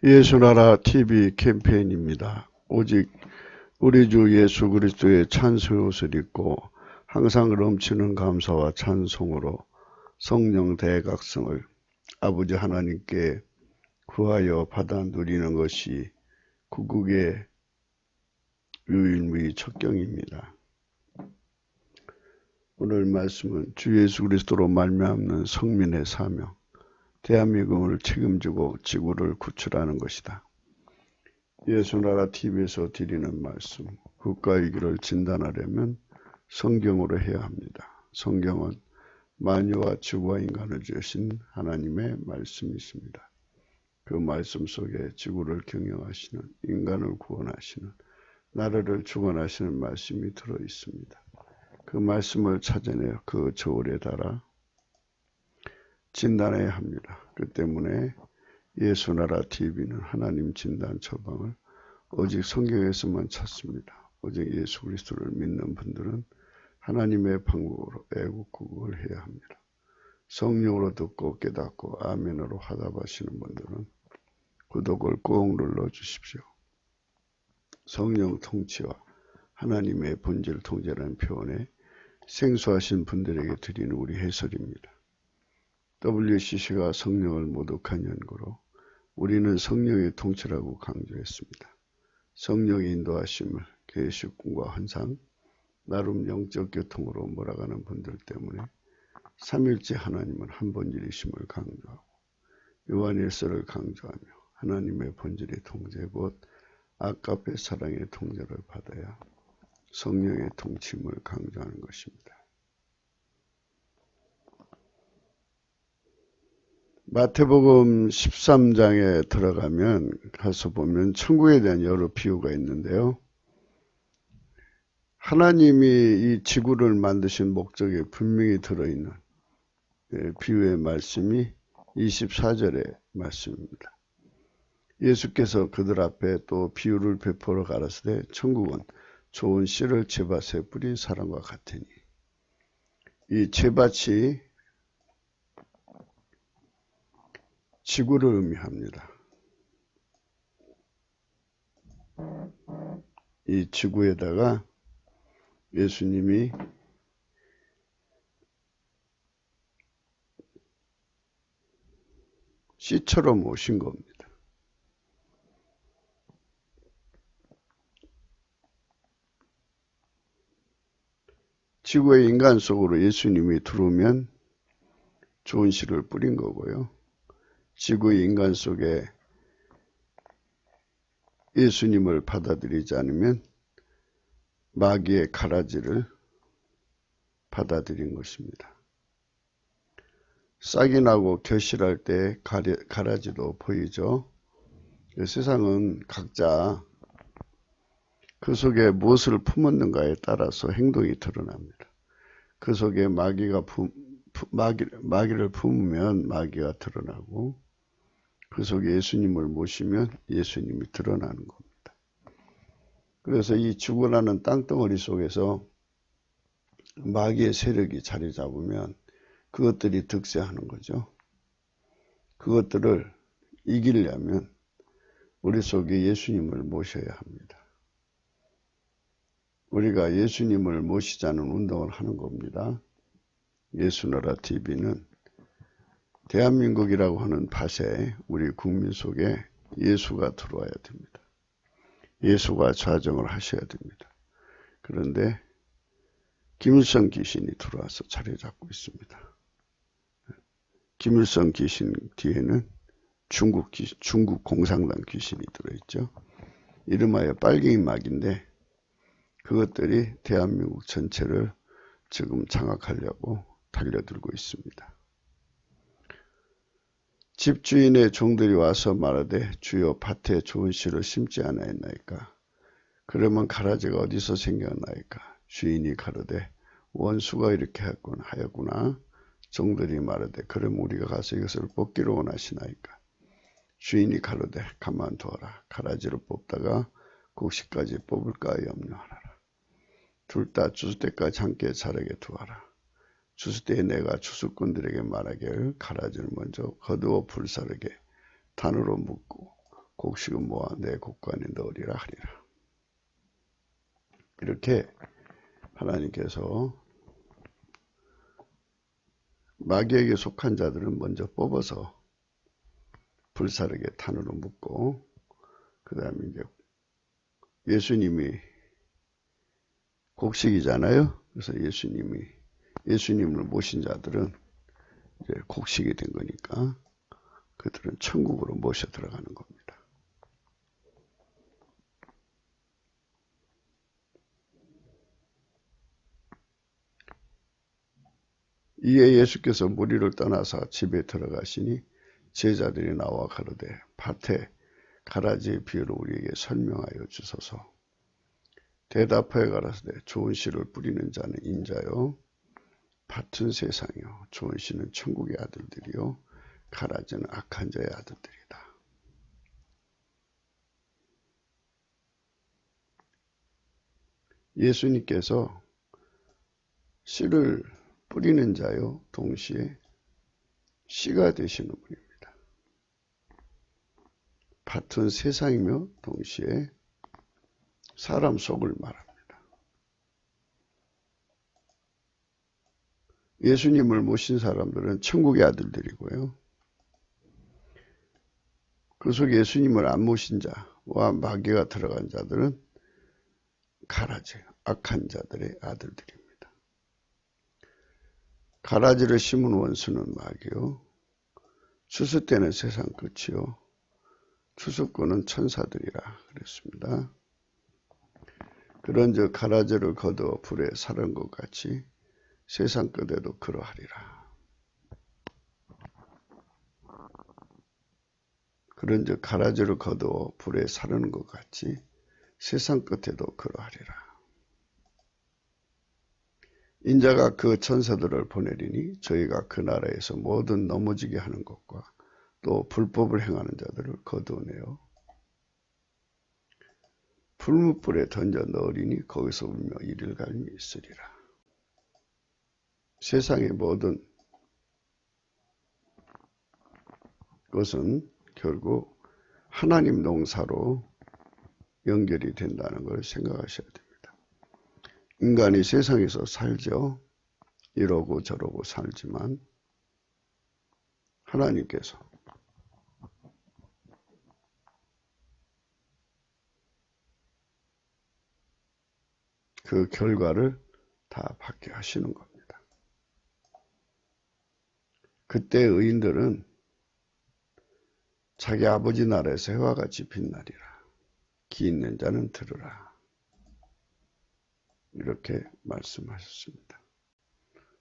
예수나라 TV 캠페인입니다. 오직 우리 주 예수 그리스도의 찬송의 옷을 입고 항상 넘치는 감사와 찬송으로 성령 대각성을 아버지 하나님께 구하여 받아 누리는 것이 구국의 유일무이 척경입니다. 오늘 말씀은 주 예수 그리스도로 말미암는 성민의 사명, 대한민국을 책임지고 지구를 구출하는 것이다. 예수나라 TV에서 드리는 말씀, 국가 위기를 진단하려면 성경으로 해야 합니다. 성경은 만유와 지구와 인간을 지으신 하나님의 말씀이십니다. 그 말씀 속에 지구를 경영하시는, 인간을 구원하시는, 나라를 주관하시는 말씀이 들어 있습니다. 그 말씀을 찾아내어 그 저울에 달아 진단해야 합니다. 그 때문에 예수나라 TV는 하나님 진단 처방을 오직 성경에서만 찾습니다. 오직 예수 그리스도를 믿는 분들은 하나님의 방법으로 애국구국을 해야 합니다. 성령으로 듣고 깨닫고 아멘으로 화답하시는 분들은 구독을 꼭 눌러주십시오. 성령 통치와 하나님의 본질 통제라는 표현에 생소하신 분들에게 드리는 우리 해설입니다. WCC가 성령을 모독한 연고로 우리는 성령의 통치라고 강조했습니다. 성령의 인도하심을 계시, 꿈과 환상, 나름 영적 교통으로 몰아가는 분들 때문에 삼일째 하나님은 한 본질이심을 강조하고 요한일서를 강조하며 하나님의 본질의 통제 곧 아까페 사랑의 통제를 받아야 성령의 통치임을 강조하는 것입니다. 마태복음 13장에 들어가면 가서 보면 천국에 대한 여러 비유가 있는데요. 하나님이 이 지구를 만드신 목적에 분명히 들어있는 비유의 말씀이 24절의 말씀입니다. 예수께서 그들 앞에 또 비유를 베풀어 가라사대 천국은 좋은 씨를 제밭에 뿌린 사람과 같으니 이 제밭이 지구를 의미합니다. 이 지구에다가 예수님이 씨처럼 오신 겁니다. 지구의 인간 속으로 예수님이 들어오면 좋은 씨를 뿌린 거고요. 지구의 인간 속에 예수님을 받아들이지 않으면 마귀의 가라지를 받아들인 것입니다. 싹이 나고 결실할 때 가라지도 보이죠. 세상은 각자 그 속에 무엇을 품었는가에 따라서 행동이 드러납니다. 그 속에 마귀를 품으면 마귀가 드러나고 그 속에 예수님을 모시면 예수님이 드러나는 겁니다. 그래서 이 지구라는 땅덩어리 속에서 마귀의 세력이 자리 잡으면 그것들이 득세하는 거죠. 그것들을 이기려면 우리 속에 예수님을 모셔야 합니다. 우리가 예수님을 모시자는 운동을 하는 겁니다. 예수나라 TV는 대한민국이라고 하는 밭에 우리 국민 속에 예수가 들어와야 됩니다. 예수가 좌정을 하셔야 됩니다. 그런데 김일성 귀신이 들어와서 자리 잡고 있습니다. 김일성 귀신 뒤에는 중국 공산당 귀신이 들어있죠. 이름하여 빨갱이 막인데 그것들이 대한민국 전체를 지금 장악하려고 달려들고 있습니다. 집주인의 종들이 와서 말하되 주여 밭에 좋은 씨를 심지 않았나이까. 그러면 가라지가 어디서 생겼나이까. 주인이 가로되 원수가 이렇게 하였구나. 종들이 말하되 그럼 우리가 가서 이것을 뽑기로 원하시나이까. 주인이 가로되 가만두어라. 가라지를 뽑다가 곡식까지 뽑을까 염려하라. 둘 다 추수 때까지 함께 자라게 두어라. 추수 때에 내가 추수꾼들에게 말하기를 가라지를 먼저 거두어 불사르게 단으로 묶고 곡식은 모아 내 곡간에 넣으리라 하리라. 이렇게 하나님께서 마귀에게 속한 자들은 먼저 뽑아서 불사르게 단으로 묶고, 그 다음에 이제 예수님이 곡식이잖아요. 그래서 예수님을 모신 자들은 이제 곡식이 된 거니까 그들은 천국으로 모셔 들어가는 겁니다. 이에 예수께서 무리를 떠나서 집에 들어가시니 제자들이 나와 가로되 밭에 가라지의 비유를 우리에게 설명하여 주소서. 대답하여 가라사대 좋은 씨를 뿌리는 자는 인자요 밭은 세상이요 좋은 씨는 천국의 아들들이요 가라지는 악한 자의 아들들이다. 예수님께서 씨를 뿌리는 자요 동시에 씨가 되시는 분입니다. 밭은 세상이며 동시에 사람 속을 말합니다. 예수님을 모신 사람들은 천국의 아들들이고요. 그 속에 예수님을 안 모신 자와 마귀가 들어간 자들은 가라지, 악한 자들의 아들들입니다. 가라지를 심은 원수는 마귀요. 추수 때는 세상 끝이요. 추수꾼은 천사들이라 그랬습니다. 그런즉 가라지를 거두어 불에 사른 것 같이 세상 끝에도 그러하리라. 그런즉 가라지를 거두어 불에 사르는 것 같이 세상 끝에도 그러하리라. 인자가 그 천사들을 보내리니 저희가 그 나라에서 모든 넘어지게 하는 것과 또 불법을 행하는 자들을 거두어내어 풀무불에 던져 넣으리니 거기서 울며 이를 갈미 있으리라. 세상의 모든 것은 결국 하나님 농사로 연결이 된다는 걸 생각하셔야 됩니다. 인간이 세상에서 살죠. 이러고 저러고 살지만 하나님께서 그 결과를 다 받게 하시는 겁니다. 그때 의인들은 자기 아버지 나라에서 해와 같이 빛나리라. 귀 있는 자는 들으라. 이렇게 말씀하셨습니다.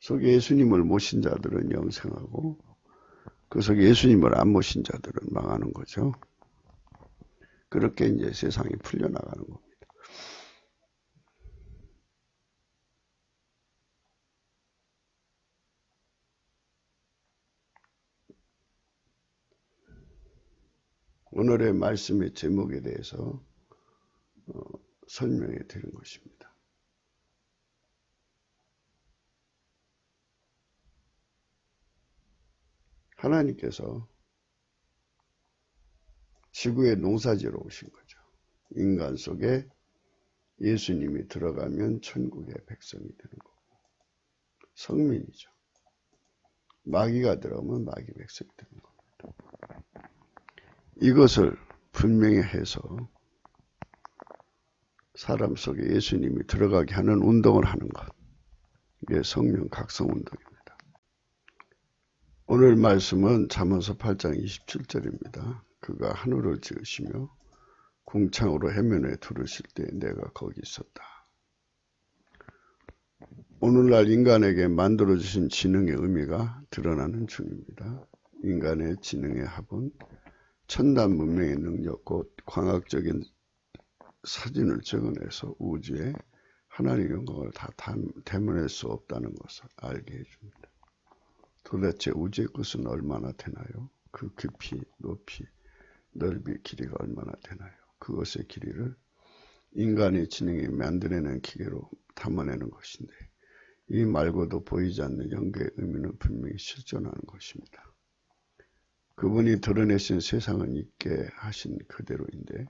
속에 예수님을 모신 자들은 영생하고 그 속에 예수님을 안 모신 자들은 망하는 거죠. 그렇게 이제 세상이 풀려나가는 겁니다. 오늘의 말씀의 제목에 대해서 설명해 드린 것입니다. 하나님께서 지구의 농사지로 오신 거죠. 인간 속에 예수님이 들어가면 천국의 백성이 되는 거고 성민이죠. 마귀가 들어가면 마귀 백성이 되는 겁니다. 이것을 분명히 해서 사람 속에 예수님이 들어가게 하는 운동을 하는 것. 이게 성령 각성 운동입니다. 오늘 말씀은 잠언서 8장 27절입니다. 그가 하늘을 지으시며 궁창으로 해면에 두르실 때 내가 거기 있었다. 오늘날 인간에게 만들어주신 지능의 의미가 드러나는 중입니다. 인간의 지능의 합은 첨단 문명의 능력 곧 광학적인 사진을 적어내서 우주에 하나님의 영광을 다 대문할 수 없다는 것을 알게 해줍니다. 도대체 우주의 끝은 얼마나 되나요? 그 깊이, 높이, 넓이, 길이가 얼마나 되나요? 그것의 길이를 인간의 지능이 만들어낸 기계로 담아내는 것인데 이 말고도 보이지 않는 영계의 의미는 분명히 실존하는 것입니다. 그분이 드러내신 세상은 있게 하신 그대로인데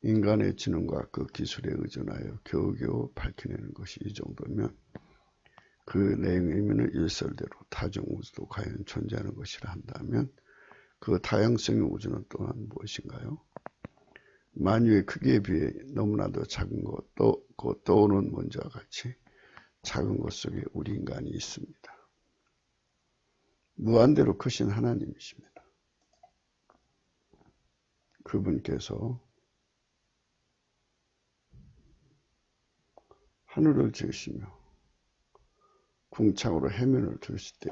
인간의 지능과 그 기술에 의존하여 겨우겨우 밝혀내는 것이 이 정도면 그 내용의 의미는 일설대로 다중우주도 과연 존재하는 것이라 한다면 그 다양성의 우주는 또한 무엇인가요? 만유의 크기에 비해 너무나도 작은 것, 곧 떠오르는 먼지와 같이 작은 것 속에 우리 인간이 있습니다. 무한대로 크신 하나님이십니다. 그분께서 하늘을 지으시며 궁창으로 해면을 두실 때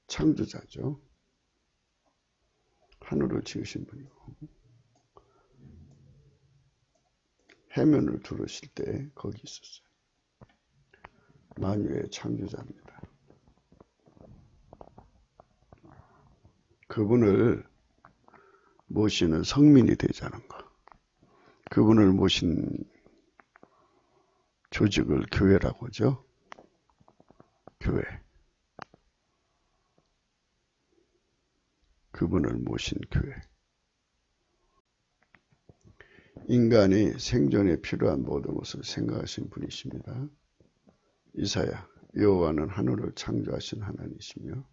창조자죠. 하늘을 지으신 분이고 해면을 두르실 때 거기 있었어요. 만유의 창조자입니다. 그분을 모시는 성민이 되자는 것. 그분을 모신 조직을 교회라고 하죠. 교회. 그분을 모신 교회. 인간이 생존에 필요한 모든 것을 생각하신 분이십니다. 이사야, 여호와는 하늘을 창조하신 하나님이시며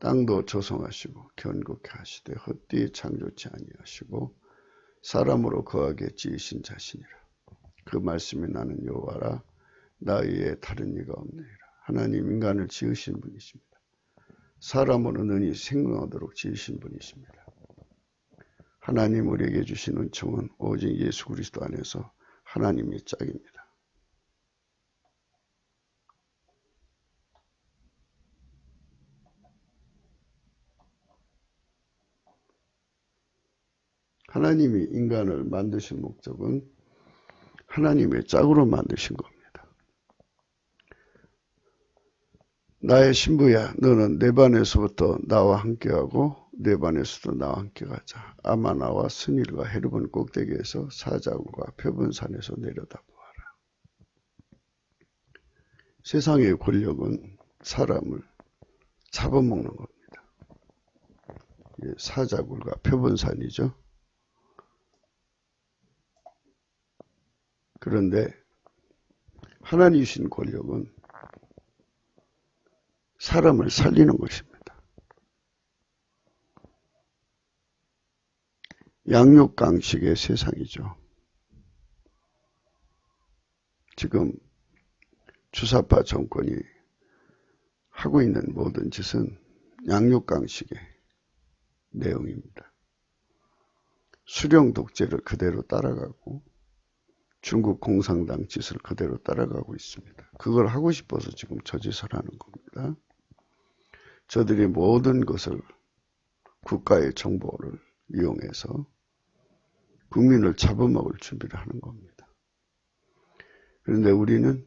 땅도 조성하시고 견고케 하시되 헛되이 창조치 아니하시고 사람으로 거하게 지으신 자신이라. 그 말씀이 나는 여호와라 나 외에 다른 이가 없느니라. 하나님 인간을 지으신 분이십니다. 사람으로 능히 생명하도록 지으신 분이십니다. 하나님 우리에게 주신 은총은 오직 예수 그리스도 안에서 하나님이 짝입니다. 하나님이 인간을 만드신 목적은 하나님의 짝으로 만드신 겁니다. 나의 신부야, 너는 내 반에서부터 나와 함께하고 내 반에서도 나와 함께 가자. 아마나와 스닐과 헤르본 꼭대기에서 사자굴과 표본산에서 내려다보아라. 세상의 권력은 사람을 잡아먹는 겁니다. 사자굴과 표본산이죠. 그런데 하나님 주신 권력은 사람을 살리는 것입니다. 양육강식의 세상이죠. 지금 주사파 정권이 하고 있는 모든 짓은 양육강식의 내용입니다. 수령 독재를 그대로 따라가고 중국 공산당 짓을 그대로 따라가고 있습니다. 그걸 하고 싶어서 지금 저 짓을 하는 겁니다. 저들이 모든 것을 국가의 정보를 이용해서 국민을 잡아먹을 준비를 하는 겁니다. 그런데 우리는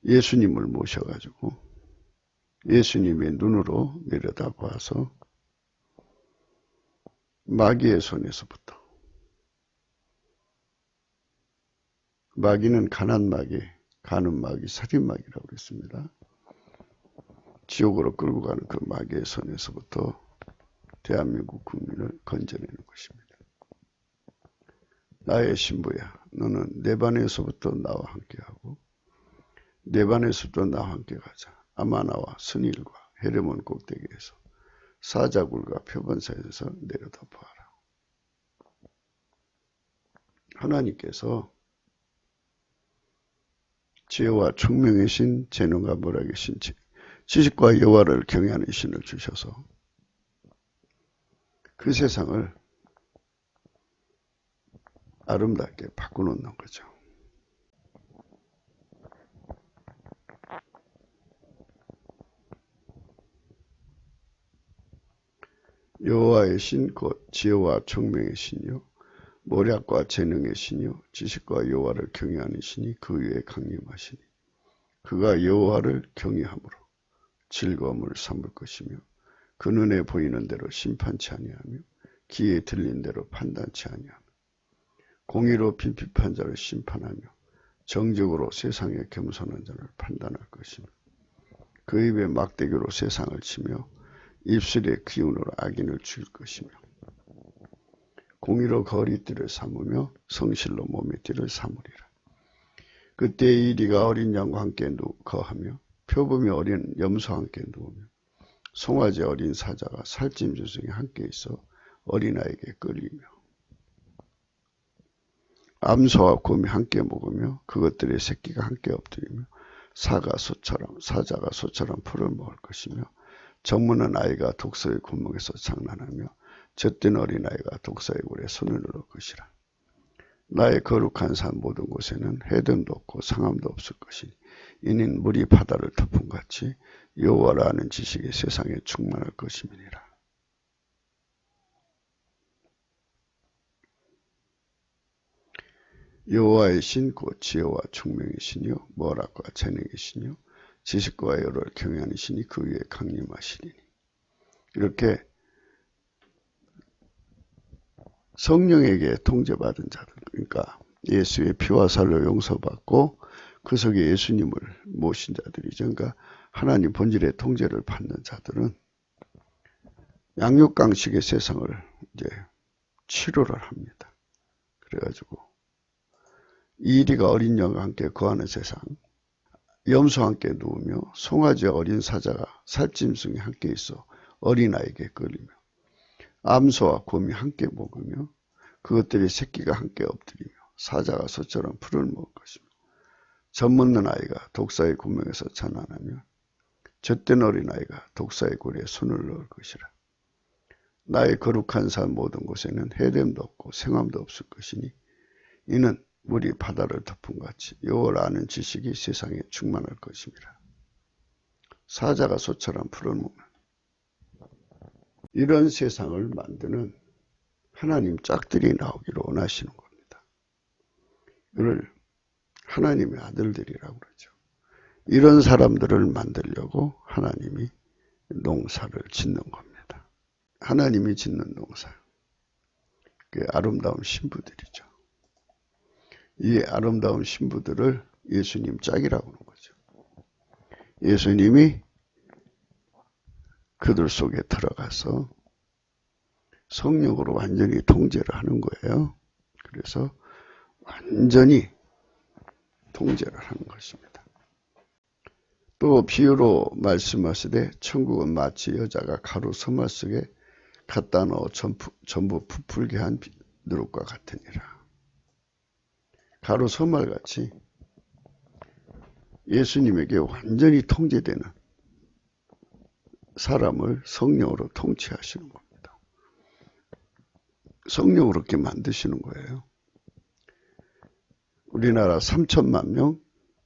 예수님을 모셔가지고 예수님의 눈으로 내려다봐서 마귀의 손에서부터 마귀는 가난 마귀, 가는 마귀, 살인 마귀라고 그랬습니다. 지옥으로 끌고 가는 그 마귀의 손에서부터 대한민국 국민을 건져내는 것입니다. 나의 신부야, 너는 내 반에서부터 나와 함께하고 내 반에서부터 나와 함께 가자. 아마나와 스닐과 헤르몬 꼭대기에서 사자굴과 표본산에서 내려다보아라. 하나님께서 지혜와 총명의 신, 재능과 모략의 신, 지식과 여호와를 경외하는 신을 주셔서 그 세상을 아름답게 바꿔놓는 거죠. 여호와의 신, 곧 지혜와 총명의 신이요 모략과 재능의 신이요 지식과 여호와를 경외하는 신이 그 위에 강림하시니 그가 여호와를 경외함으로 즐거움을 삼을 것이며 그 눈에 보이는 대로 심판치 아니하며 귀에 들린 대로 판단치 아니하며 공의로 빈핍한 자를 심판하며 정직으로 세상에 겸손한 자를 판단할 것이며 그 입에 막대기로 세상을 치며 입술의 기운으로 악인을 죽일 것이며 공의로 거리 띠를 삼으며 성실로 몸의 띠를 삼으리라. 그때 이리가 어린 양과 함께 거하며 표범이 어린 염소와 함께 누우며 송아지 어린 사자가 살찜 중에 함께 있어 어린아이에게 끌리며 암소와 곰이 함께 먹으며 그것들의 새끼가 함께 엎드리며 사자가 소처럼 풀을 먹을 것이며 정문은 아이가 독사의 굴목에서 장난하며 젖된 어린아이가 독사의 굴에 손을 넣을 것이라. 나의 거룩한 산 모든 곳에는 해됨도 없고 상함도 없을 것이니 이는 물이 바다를 덮은 같이 여호와라 하는 지식이 세상에 충만할 것임이니라. 여호와의 신 곧 지혜와 총명의 신이요 머락과 재능의 신이요 지식과 여를 경외하는 신이 그 위에 강림하시리니. 이렇게 성령에게 통제받은 자들, 그러니까 예수의 피와 살로 용서받고 그 속에 예수님을 모신 자들이죠. 그러니까 하나님 본질의 통제를 받는 자들은 양육강식의 세상을 이제 치료를 합니다. 그래가지고 이리가 어린 양과 함께 거하는 세상, 염소와 함께 누우며 송아지 어린 사자가 살짐승이 함께 있어 어린아이에게 끌리며 암소와 곰이 함께 먹으며 그것들의 새끼가 함께 엎드리며 사자가 소처럼 풀을 먹을 것이며 젖먹는 아이가 독사의 구멍에서 자난하며 젖된 어린아이가 독사의 굴에 손을 넣을 것이라. 나의 거룩한 산 모든 곳에는 해됨도 없고 생함도 없을 것이니 이는 물이 바다를 덮은 같이 여호와를 아는 지식이 세상에 충만할 것입니다. 사자가 소처럼 풀을 먹는 이런 세상을 만드는 하나님 짝들이 나오기를 원하시는 겁니다. 이걸 하나님의 아들들이라고 그러죠. 이런 사람들을 만들려고 하나님이 농사를 짓는 겁니다. 하나님이 짓는 농사. 그 아름다운 신부들이죠. 이 아름다운 신부들을 예수님 짝이라고 하는 거죠. 예수님이 그들 속에 들어가서 성령으로 완전히 통제를 하는 거예요. 그래서 완전히 통제를 하는 것입니다. 또 비유로 말씀하시되 천국은 마치 여자가 가루 서말 속에 갖다 넣어 전부 부풀게 한 누룩과 같으니라. 가루 서말같이 예수님에게 완전히 통제되는 사람을 성령으로 통치하시는 겁니다. 성령으로 이렇게 만드시는 거예요. 우리나라 3천만 명,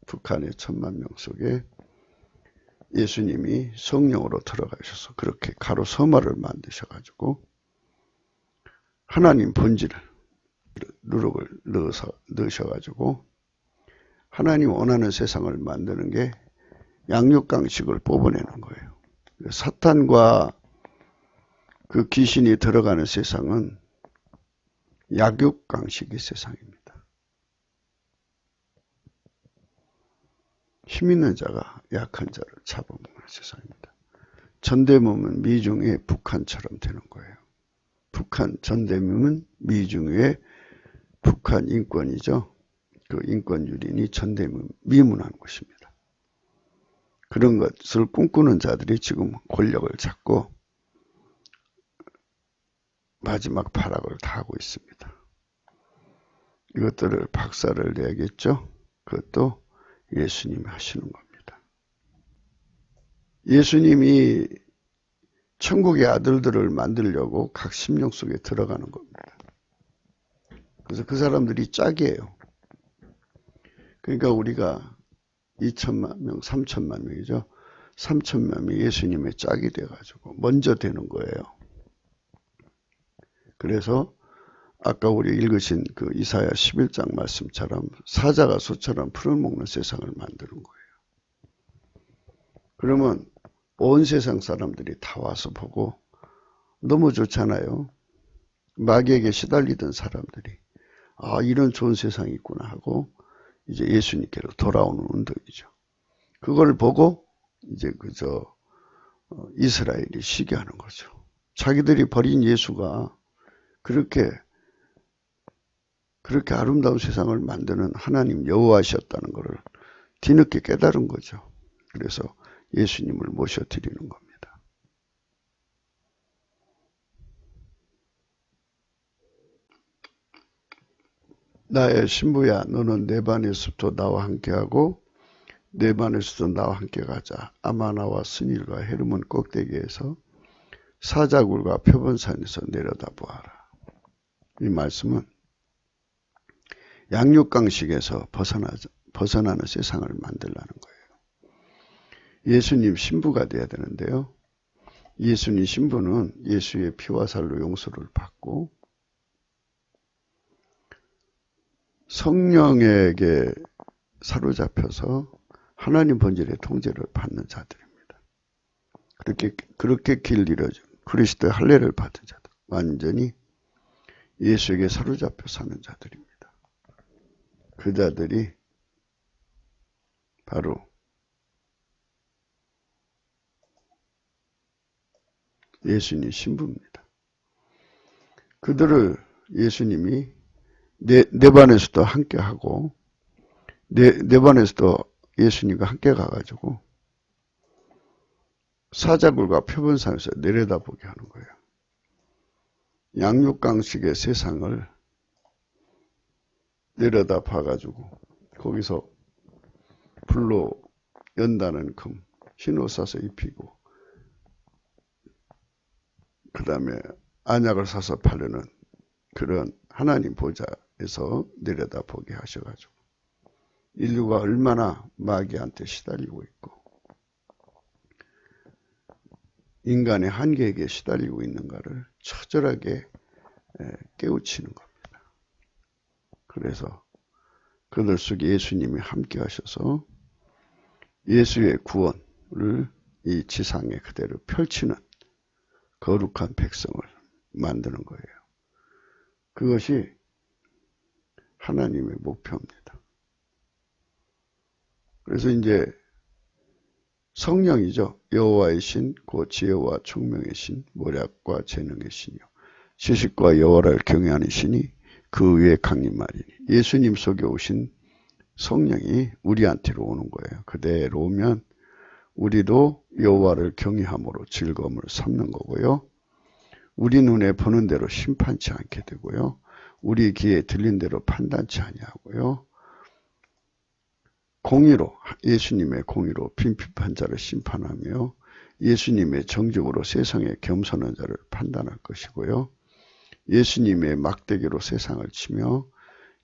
북한의 1,000만 명 속에 예수님이 성령으로 들어가셔서 그렇게 가로 서말을 만드셔가지고 하나님 본질을 누룩을 넣으셔가지고 하나님 원하는 세상을 만드는 게 양육강식을 뽑아내는 거예요. 사탄과 그 귀신이 들어가는 세상은 약육강식의 세상입니다. 힘 있는 자가 약한 자를 잡아먹는 세상입니다. 전대범은 미중의 북한처럼 되는 거예요. 전대범은 미중의 북한 인권이죠. 그 인권유린이 전대범 미문한 것입니다. 그런 것을 꿈꾸는 자들이 지금 권력을 잡고 마지막 파락을 당하고 있습니다. 이것들을 박살을 내야겠죠. 그것도 예수님이 하시는 겁니다. 예수님이 천국의 아들들을 만들려고 각 심령 속에 들어가는 겁니다. 그래서 그 사람들이 짝이에요. 그러니까 우리가 2천만 명, 3천만 명이죠. 3천만 명이 예수님의 짝이 돼가지고 먼저 되는 거예요. 그래서 아까 우리 읽으신 그 이사야 11장 말씀처럼 사자가 소처럼 풀을 먹는 세상을 만드는 거예요. 그러면 온 세상 사람들이 다 와서 보고 너무 좋잖아요. 마귀에게 시달리던 사람들이 아 이런 좋은 세상이 있구나 하고 이제 예수님께로 돌아오는 운동이죠. 그걸 보고 이제 이스라엘이 시기하는 거죠. 자기들이 버린 예수가 그렇게 아름다운 세상을 만드는 하나님 여호와셨다는 것을 뒤늦게 깨달은 거죠. 그래서 예수님을 모셔드리는 겁니다. 나의 신부야, 너는 내 반에서도 나와 함께하고 내 반에서도 나와 함께 가자. 아마나와 스닐과 헤르몬 꼭대기에서 사자굴과 표본산에서 내려다 보아라. 이 말씀은 양육강식에서 벗어나는 세상을 만들라는 거예요. 예수님 신부가 돼야 되는데요. 예수님 신부는 예수의 피와 살로 용서를 받고 성령에게 사로잡혀서 하나님 본질의 통제를 받는 자들입니다. 그렇게 길 잃어준 그리스도의 할례를 받은 자들, 완전히 예수에게 사로잡혀 사는 자들입니다. 그 자들이 바로 예수님 신부입니다. 그들을 예수님이 내 반에서도 함께 하고 내 반에서도 예수님과 함께 가가지고 사자굴과 표본산에서 내려다보게 하는 거예요. 양육강식의 세상을 내려다 봐가지고 거기서 불로 연다는 금 흰옷 사서 입히고 그 다음에 안약을 사서 바르는 그런 하나님 보좌에서 내려다 보게 하셔가지고 인류가 얼마나 마귀한테 시달리고 있고 인간의 한계에게 시달리고 있는가를 처절하게 깨우치는 겁니다. 그래서 그들 속에 예수님이 함께 하셔서 예수의 구원을 이 지상에 그대로 펼치는 거룩한 백성을 만드는 거예요. 그것이 하나님의 목표입니다. 그래서 이제 성령이죠. 여호와의 신, 곧 지혜와 총명의 신, 모략과 재능의 신이요. 지식과 여호와를 경외하는 신이 그 위에 강림하리니. 예수님 속에 오신 성령이 우리한테로 오는 거예요. 그대로 오면 우리도 여호와를 경외함으로 즐거움을 삼는 거고요. 우리 눈에 보는 대로 심판치 않게 되고요. 우리 귀에 들린 대로 판단치 아니하고요. 공의로, 예수님의 공의로 빈핍한 자를 심판하며 예수님의 정직으로 세상에 겸손한 자를 판단할 것이고요. 예수님의 막대기로 세상을 치며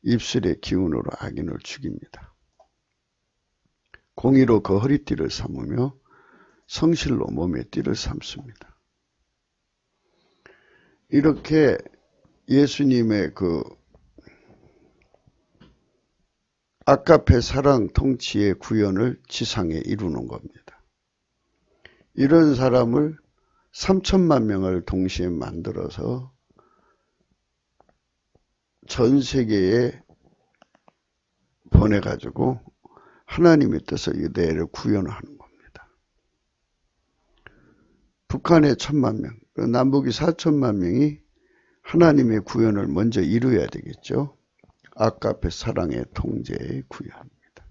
입술의 기운으로 악인을 죽입니다. 공의로 그 허리띠를 삼으며 성실로 몸의 띠를 삼습니다. 이렇게 예수님의 그 아가페 사랑 통치의 구현을 지상에 이루는 겁니다. 이런 사람을 3천만 명을 동시에 만들어서 전 세계에 보내가지고 하나님의 뜻을 이대로 구현하는 겁니다. 북한의 1,000만 명, 남북이 4천만 명이 하나님의 구현을 먼저 이루어야 되겠죠. 아가페 사랑의 통제의 구현입니다.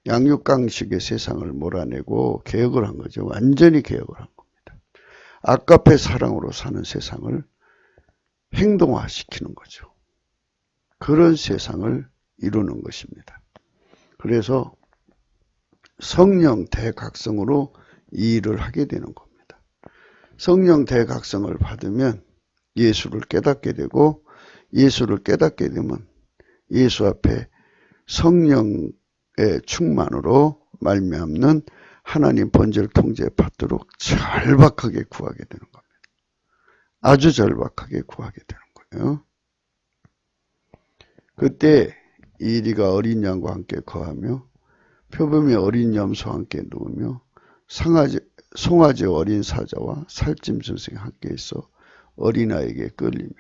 양육강식의 세상을 몰아내고 개혁을 한 거죠. 완전히 개혁을 한 겁니다. 아가페 사랑으로 사는 세상을 행동화시키는 거죠. 그런 세상을 이루는 것입니다. 그래서 성령 대각성으로 이 일을 하게 되는 겁니다. 성령 대각성을 받으면 예수를 깨닫게 되고 예수를 깨닫게 되면 예수 앞에 성령의 충만으로 말미암는 하나님 본질 통제에 받도록 절박하게 구하게 되는 겁니다. 아주 절박하게 구하게 되는 거예요. 그때 이리가 어린 양과 함께 거하며 표범이 어린 염소와 함께 누우며 송아지 어린 사자와 살찜 짐승이 함께 있어 어린아이에게 끌리며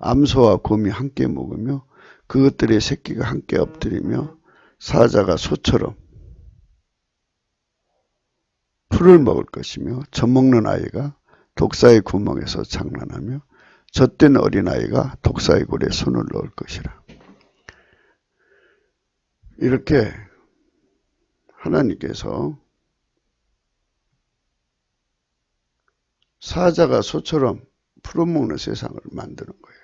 암소와 곰이 함께 먹으며 그것들의 새끼가 함께 엎드리며 사자가 소처럼 풀을 먹을 것이며 젖먹는 아이가 독사의 구멍에서 장난하며 젖된 어린아이가 독사의 굴에 손을 넣을 것이라. 이렇게 하나님께서 사자가 소처럼 풀어먹는 세상을 만드는 거예요.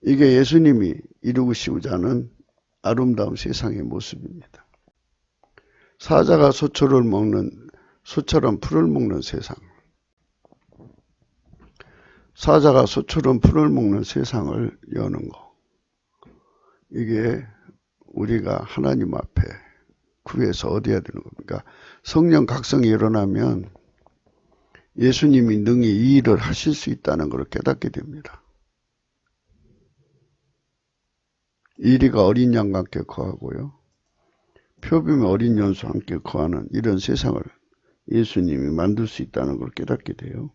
이게 예수님이 이루시고자 하는 아름다운 세상의 모습입니다. 사자가 소처럼 풀을 먹는 세상. 사자가 소처럼 풀을 먹는 세상을 여는 거. 이게 우리가 하나님 앞에 구해서 얻어야 되는 겁니다. 성령 각성이 일어나면 예수님이 능히 이 일을 하실 수 있다는 걸 깨닫게 됩니다. 이리가 어린 양과 함께 거하고요. 표범의 어린 연수와 함께 거하는 이런 세상을 예수님이 만들 수 있다는 걸 깨닫게 돼요.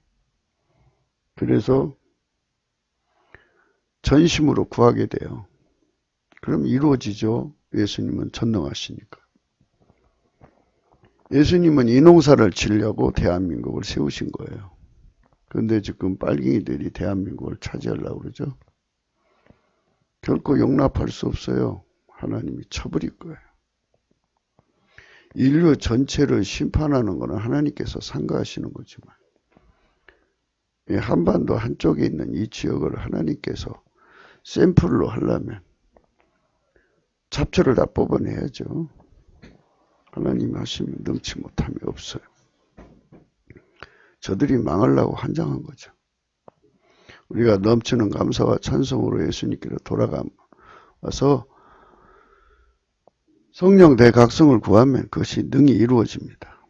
그래서 전심으로 구하게 돼요. 그럼 이루어지죠. 예수님은 전능하시니까. 예수님은 이 농사를 지려고 대한민국을 세우신 거예요. 그런데 지금 빨갱이들이 대한민국을 차지하려고 그러죠. 결코 용납할 수 없어요. 하나님이 쳐버릴 거예요. 인류 전체를 심판하는 것은 하나님께서 상가하시는 거지만 한반도 한쪽에 있는 이 지역을 하나님께서 샘플로 하려면 잡초를 다 뽑아내야죠. 하나님이 하시면 능치 못함이 없어요. 저들이 망하려고 환장한 거죠. 우리가 넘치는 감사와 찬송으로 예수님께로 돌아가서 성령 대각성을 구하면 그것이 능히 이루어집니다.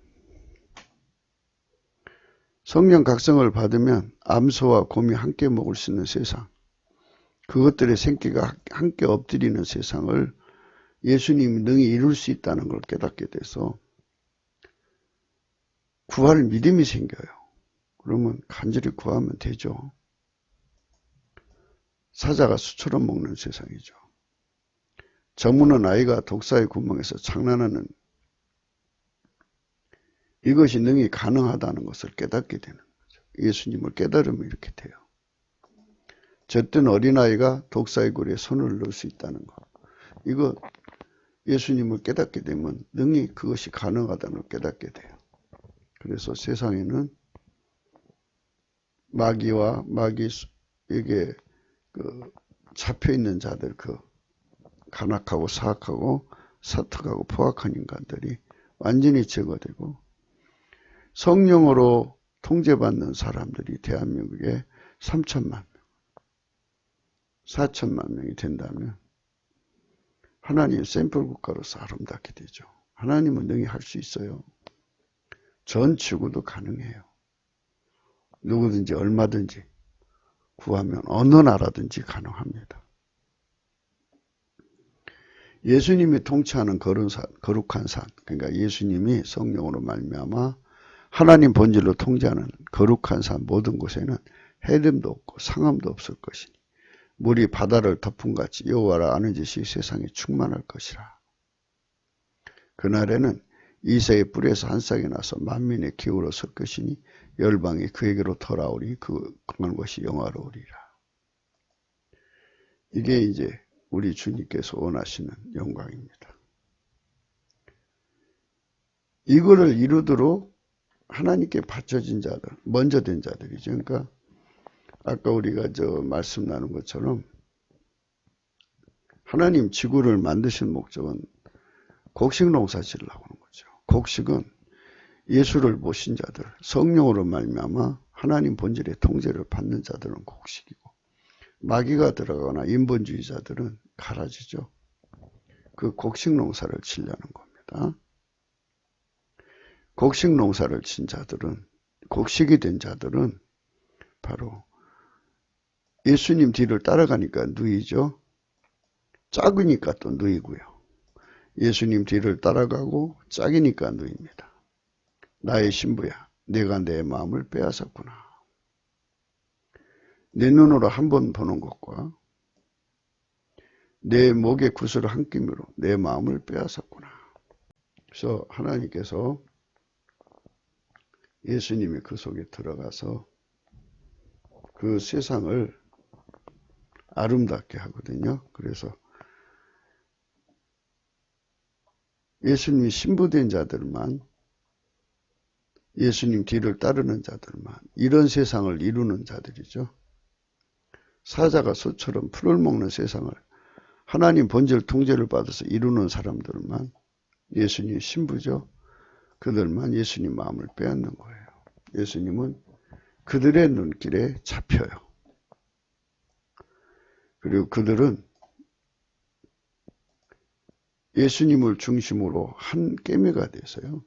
성령 각성을 받으면 암소와 곰이 함께 먹을 수 있는 세상, 그것들의 생기가 함께 엎드리는 세상을 예수님이 능히 이룰 수 있다는 걸 깨닫게 돼서 구할 믿음이 생겨요. 그러면 간절히 구하면 되죠. 사자가 수처럼 먹는 세상이죠. 젖먹는 아이가 독사의 구멍에서 장난하는 이것이 능히 가능하다는 것을 깨닫게 되는 거죠. 예수님을 깨달으면 이렇게 돼요. 젖된 어린아이가 독사의 굴에 손을 넣을 수 있다는 것. 이거 예수님을 깨닫게 되면 능히 그것이 가능하다는 걸 깨닫게 돼요. 그래서 세상에는 마귀와 마귀에게 잡혀있는 자들, 간악하고 사악하고 사특하고 포악한 인간들이 완전히 제거되고 성령으로 통제받는 사람들이 대한민국에 3천만 명, 4천만 명이 된다면 하나님의 샘플 국가로서 아름답게 되죠. 하나님은 능히 할 수 있어요. 전 지구도 가능해요. 누구든지 얼마든지 구하면 어느 나라든지 가능합니다. 예수님이 통치하는 거룩한 산, 그러니까 예수님이 성령으로 말미암아 하나님 본질로 통제하는 거룩한 산 모든 곳에는 해림도 없고 상함도 없을 것이니 물이 바다를 덮음같이 여호와라 아는 지식이 세상에 충만할 것이라. 그날에는 이새의 뿔에서 한 싹이 나서 만민의 기울어 설 것이니 열방이 그에게로 돌아오니 그것이 영화로우리라. 이게 이제 우리 주님께서 원하시는 영광입니다. 이거를 이루도록 하나님께 바쳐진 자들, 먼저 된 자들이죠. 그러니까 아까 우리가 말씀 나눈 것처럼 하나님 지구를 만드신 목적은 곡식 농사 지으려고 하는 거죠. 곡식은 예수를 모신 자들, 성령으로 말미암아 하나님 본질의 통제를 받는 자들은 곡식이고 마귀가 들어가거나 인본주의자들은 가라지죠. 그 곡식 농사를 지려는 겁니다. 곡식 농사를 진 자들은, 곡식이 된 자들은 바로 예수님 뒤를 따라가니까 누이죠. 작으니까 또 누이고요. 예수님 뒤를 따라가고 짝이니까 누입니다. 나의 신부야, 내가 내 마음을 빼앗았구나. 내 눈으로 한 번 보는 것과 내 목의 구슬을 한 끼미로 내 마음을 빼앗았구나. 그래서 하나님께서 예수님이 그 속에 들어가서 그 세상을 아름답게 하거든요. 그래서 예수님이 신부된 자들만, 예수님 뒤를 따르는 자들만, 이런 세상을 이루는 자들이죠. 사자가 소처럼 풀을 먹는 세상을 하나님 본질 통제를 받아서 이루는 사람들만, 예수님 신부죠. 그들만 예수님 마음을 빼앗는 거예요. 예수님은 그들의 눈길에 잡혀요. 그리고 그들은 예수님을 중심으로 한 깨매가 돼서요.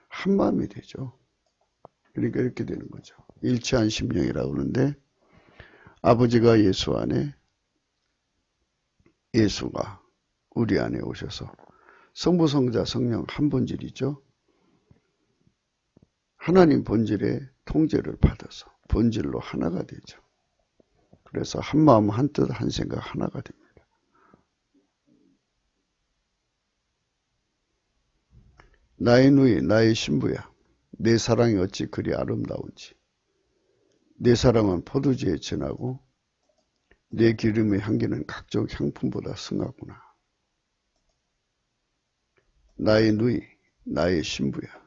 한 마음이 되죠. 그러니까 이렇게 되는 거죠. 일치한 심령이라고 하는데, 아버지가 예수 안에, 예수가 우리 안에 오셔서 성부, 성자, 성령 한 본질이죠. 하나님 본질의 통제를 받아서 본질로 하나가 되죠. 그래서 한 마음, 한 뜻, 한 생각 하나가 됩니다. 나의 누이, 나의 신부야. 내 사랑이 어찌 그리 아름다운지. 내 사랑은 포도주에 진하고 내 기름의 향기는 각종 향품보다 승하구나. 나의 누이, 나의 신부야.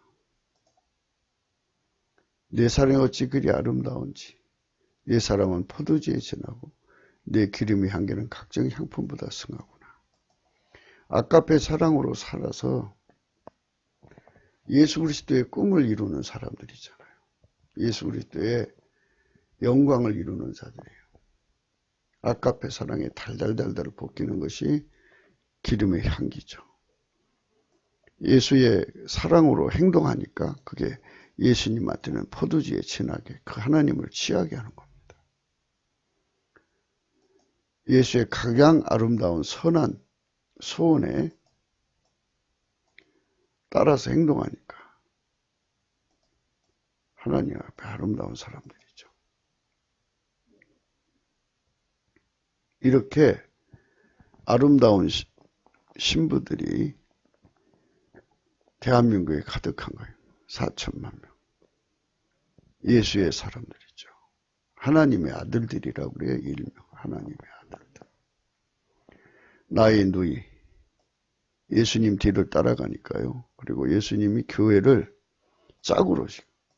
내 사랑이 어찌 그리 아름다운지. 내 사랑은 포도주에 진하고 내 기름의 향기는 각종 향품보다 승하구나. 아까페 사랑으로 살아서 예수 그리스도의 꿈을 이루는 사람들이잖아요. 예수 그리스도의 영광을 이루는 자들이에요. 아까페 사랑에 달달달달 볶이는 것이 기름의 향기죠. 예수의 사랑으로 행동하니까 그게 예수님한테는 포도주에 진하게 그 하나님을 취하게 하는 겁니다. 예수의 가장 아름다운 선한 소원에 따라서 행동하니까 하나님 앞에 아름다운 사람들이죠. 이렇게 아름다운 신부들이 대한민국에 가득한 거예요. 4천만 명. 예수의 사람들이죠. 하나님의 아들들이라고 그래요. 일명 하나님의 아들들. 나의 누이. 예수님 뒤를 따라가니까요. 그리고 예수님이 교회를 짝으로,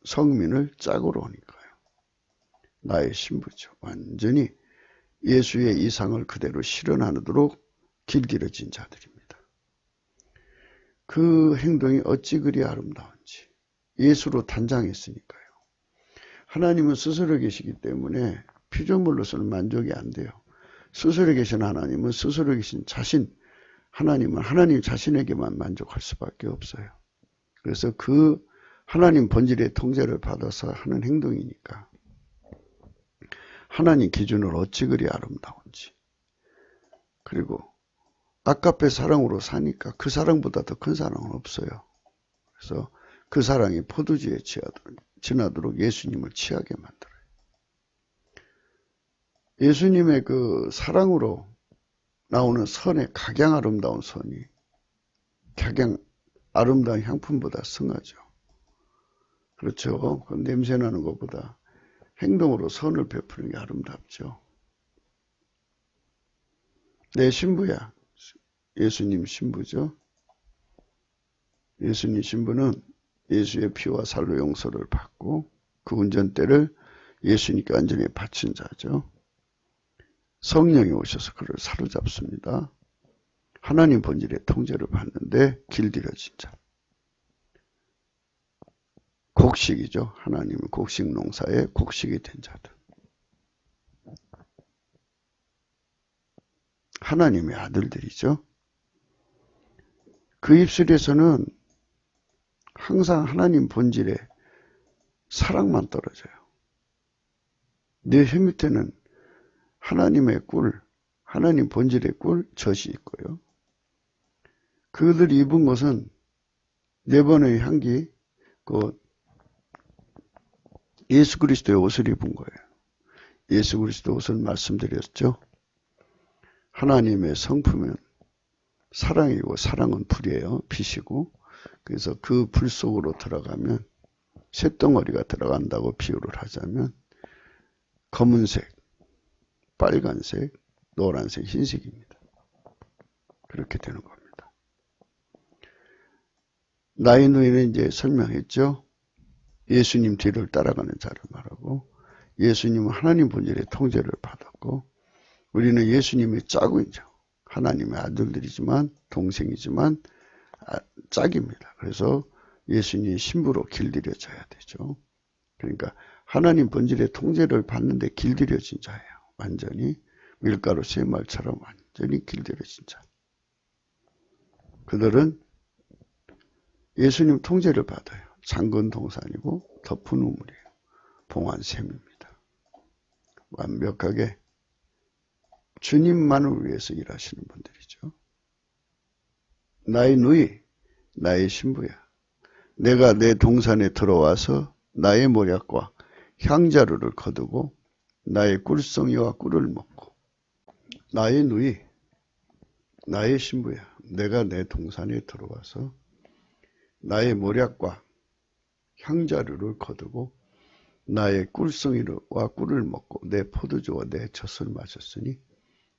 성민을 짝으로 오니까요. 나의 신부죠. 완전히 예수의 이상을 그대로 실현하도록 길들여진 자들입니다. 그 행동이 어찌 그리 아름다운지. 예수로 단장했으니까요. 하나님은 스스로 계시기 때문에 피조물로서는 만족이 안 돼요. 스스로 계신 하나님은 스스로 계신 자신, 하나님은 하나님 자신에게만 만족할 수밖에 없어요. 그래서 그 하나님 본질의 통제를 받아서 하는 행동이니까 하나님 기준으로 어찌 그리 아름다운지. 그리고 아까페 사랑으로 사니까 그 사랑보다 더 큰 사랑은 없어요. 그래서 그 사랑이 포도주에 진하도록 예수님을 취하게 만들어요. 예수님의 그 사랑으로 나오는 선의 각양 아름다운 선이 각양 아름다운 향품보다 승하죠. 그렇죠. 그 냄새나는 것보다 행동으로 선을 베푸는 게 아름답죠. 내 신부야. 예수님 신부죠. 예수님 신부는 예수의 피와 살로 용서를 받고 그 운전대를 예수님께 완전히 바친 자죠. 성령이 오셔서 그를 사로잡습니다. 하나님 본질의 통제를 받는데 길들여진 자. 곡식이죠. 하나님은 곡식 농사의 곡식이 된 자들. 하나님의 아들들이죠. 그 입술에서는 항상 하나님 본질의 사랑만 떨어져요. 내 혀 밑에는 하나님의 꿀, 하나님 본질의 꿀, 젖이 있고요. 그들이 입은 것은 네 번의 향기, 그 예수 그리스도의 옷을 입은 거예요. 예수 그리스도 옷을 말씀드렸죠. 하나님의 성품은 사랑이고 사랑은 불이에요. 빛이고. 그래서 그 불 속으로 들어가면 쇳덩어리가 들어간다고 비유를 하자면 검은색, 빨간색, 노란색, 흰색입니다. 그렇게 되는 겁니다. 나의 누이는 이제 설명했죠. 예수님 뒤를 따라가는 자를 말하고 예수님은 하나님 본질의 통제를 받았고 우리는 예수님의 짝이죠. 하나님의 아들들이지만 동생이지만 짝입니다. 그래서 예수님 신부로 길들여져야 되죠. 그러니까 하나님 본질의 통제를 받는데 길들여진 자예요. 완전히 밀가루 쇠말처럼 완전히 길들여진 자. 그들은 예수님 통제를 받아요. 장건 동산이고 덮은 우물이에요. 봉안샘입니다. 완벽하게 주님만을 위해서 일하시는 분들이죠. 나의 누이, 나의 신부야. 내가 내 동산에 들어와서 나의 모략과 향자루를 거두고 나의 꿀송이와 꿀을 먹고 나의 누이, 나의 신부야. 내가 내 동산에 들어와서 나의 모략과 향자루를 거두고 나의 꿀송이와 꿀을 먹고 내 포도주와 내 젖을 마셨으니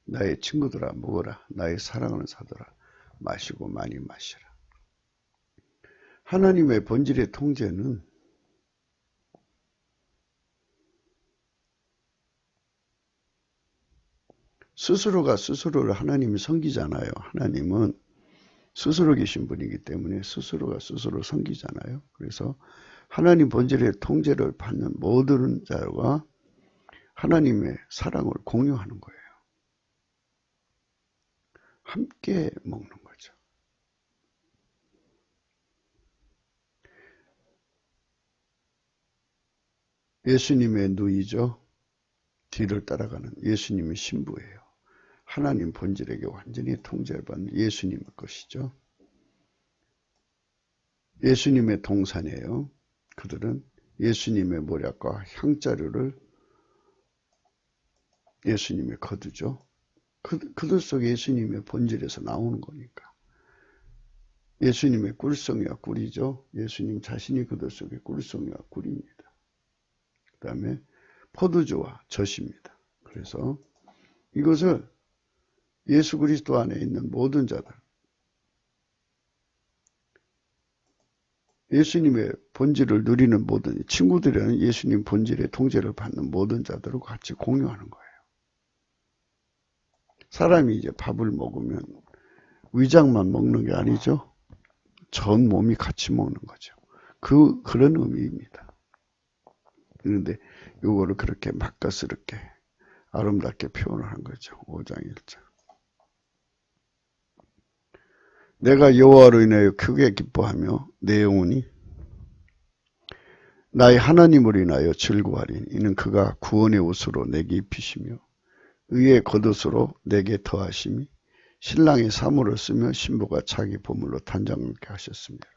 나의 친구들아 먹어라. 나의 사랑하는 사들아 마시고 많이 마시라. 하나님의 본질의 통제는 스스로가 스스로를 하나님이 섬기잖아요. 하나님은 스스로 계신 분이기 때문에 스스로가 스스로 섬기잖아요. 그래서 하나님 본질의 통제를 받는 모든 자가 하나님의 사랑을 공유하는 거예요. 함께 먹는 거죠. 예수님의 누이죠. 뒤를 따라가는 예수님의 신부예요. 하나님 본질에게 완전히 통제를 받는 예수님의 것이죠. 예수님의 동산이에요. 그들은 예수님의 모략과 향자루를 예수님의 거두죠. 그들 속에 예수님의 본질에서 나오는 거니까. 예수님의 꿀송이와 꿀이죠. 예수님 자신이 그들 속에 꿀송이와 꿀입니다. 그 다음에 포도주와 젖입니다. 그래서 이것을 예수 그리스도 안에 있는 모든 자들, 예수님의 본질을 누리는 모든 친구들은 예수님 본질의 통제를 받는 모든 자들과 같이 공유하는 거예요. 사람이 이제 밥을 먹으면 위장만 먹는 게 아니죠. 전 몸이 같이 먹는 거죠. 그런 의미입니다. 그런데 이거를 그렇게 막가스럽게 아름답게 표현을 한 거죠. 5장 1절. 내가 여호와로 인하여 크게 기뻐하며 내 영혼이 나의 하나님으로 인하여 즐거워하리니 이는 그가 구원의 옷으로 내게 입히시며 의의 겉옷으로 내게 더하심이 신랑이 사물을 쓰며 신부가 자기 보물로 단장케 하셨습니다.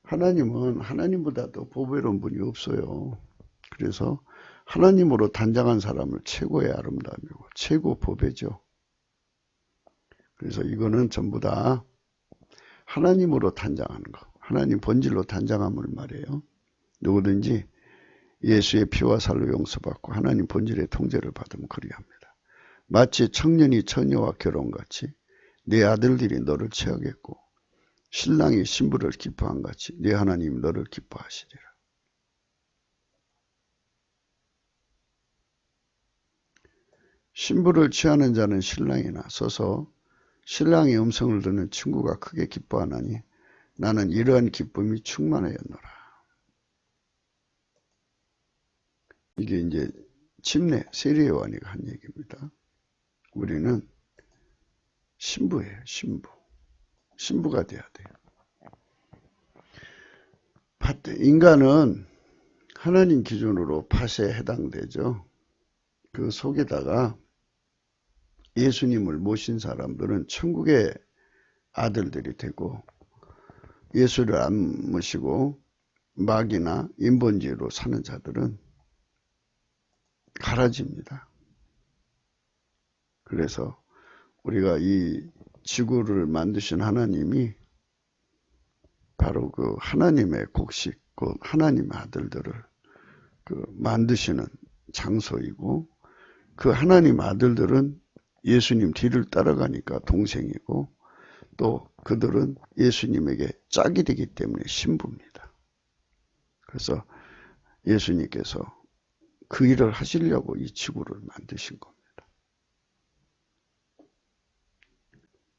하나님은 하나님보다도 보배로운 분이 없어요. 그래서 하나님으로 단장한 사람을 최고의 아름다움이고 최고 보배죠. 그래서 이거는 전부 다 하나님으로 단장하는 거. 하나님 본질로 단장함을 말해요. 누구든지 예수의 피와 살로 용서받고 하나님 본질의 통제를 받으면 그리합니다. 마치 청년이 처녀와 결혼같이 네 아들들이 너를 취하겠고 신랑이 신부를 기뻐한 같이 네 하나님이 너를 기뻐하시리라. 신부를 취하는 자는 신랑이 나서서 신랑의 음성을 듣는 친구가 크게 기뻐하나니 나는 이러한 기쁨이 충만하였노라. 이게 이제 침례 세례 요한이가 한 얘기입니다. 우리는 신부예요. 신부. 신부가 돼야 돼요. 인간은 하나님 기준으로 팥에 해당되죠. 그 속에다가 예수님을 모신 사람들은 천국의 아들들이 되고 예수를 안 모시고 마귀나 인본주의로 사는 자들은 갈아집니다. 그래서 우리가 이 지구를 만드신 하나님이 바로 그 하나님의 곡식, 그 하나님의 아들들을 그 만드시는 장소이고, 그 하나님 아들들은 예수님 뒤를 따라가니까 동생이고, 또 그들은 예수님에게 짝이 되기 때문에 신부입니다. 그래서 예수님께서 그 일을 하시려고 이 지구를 만드신 겁니다.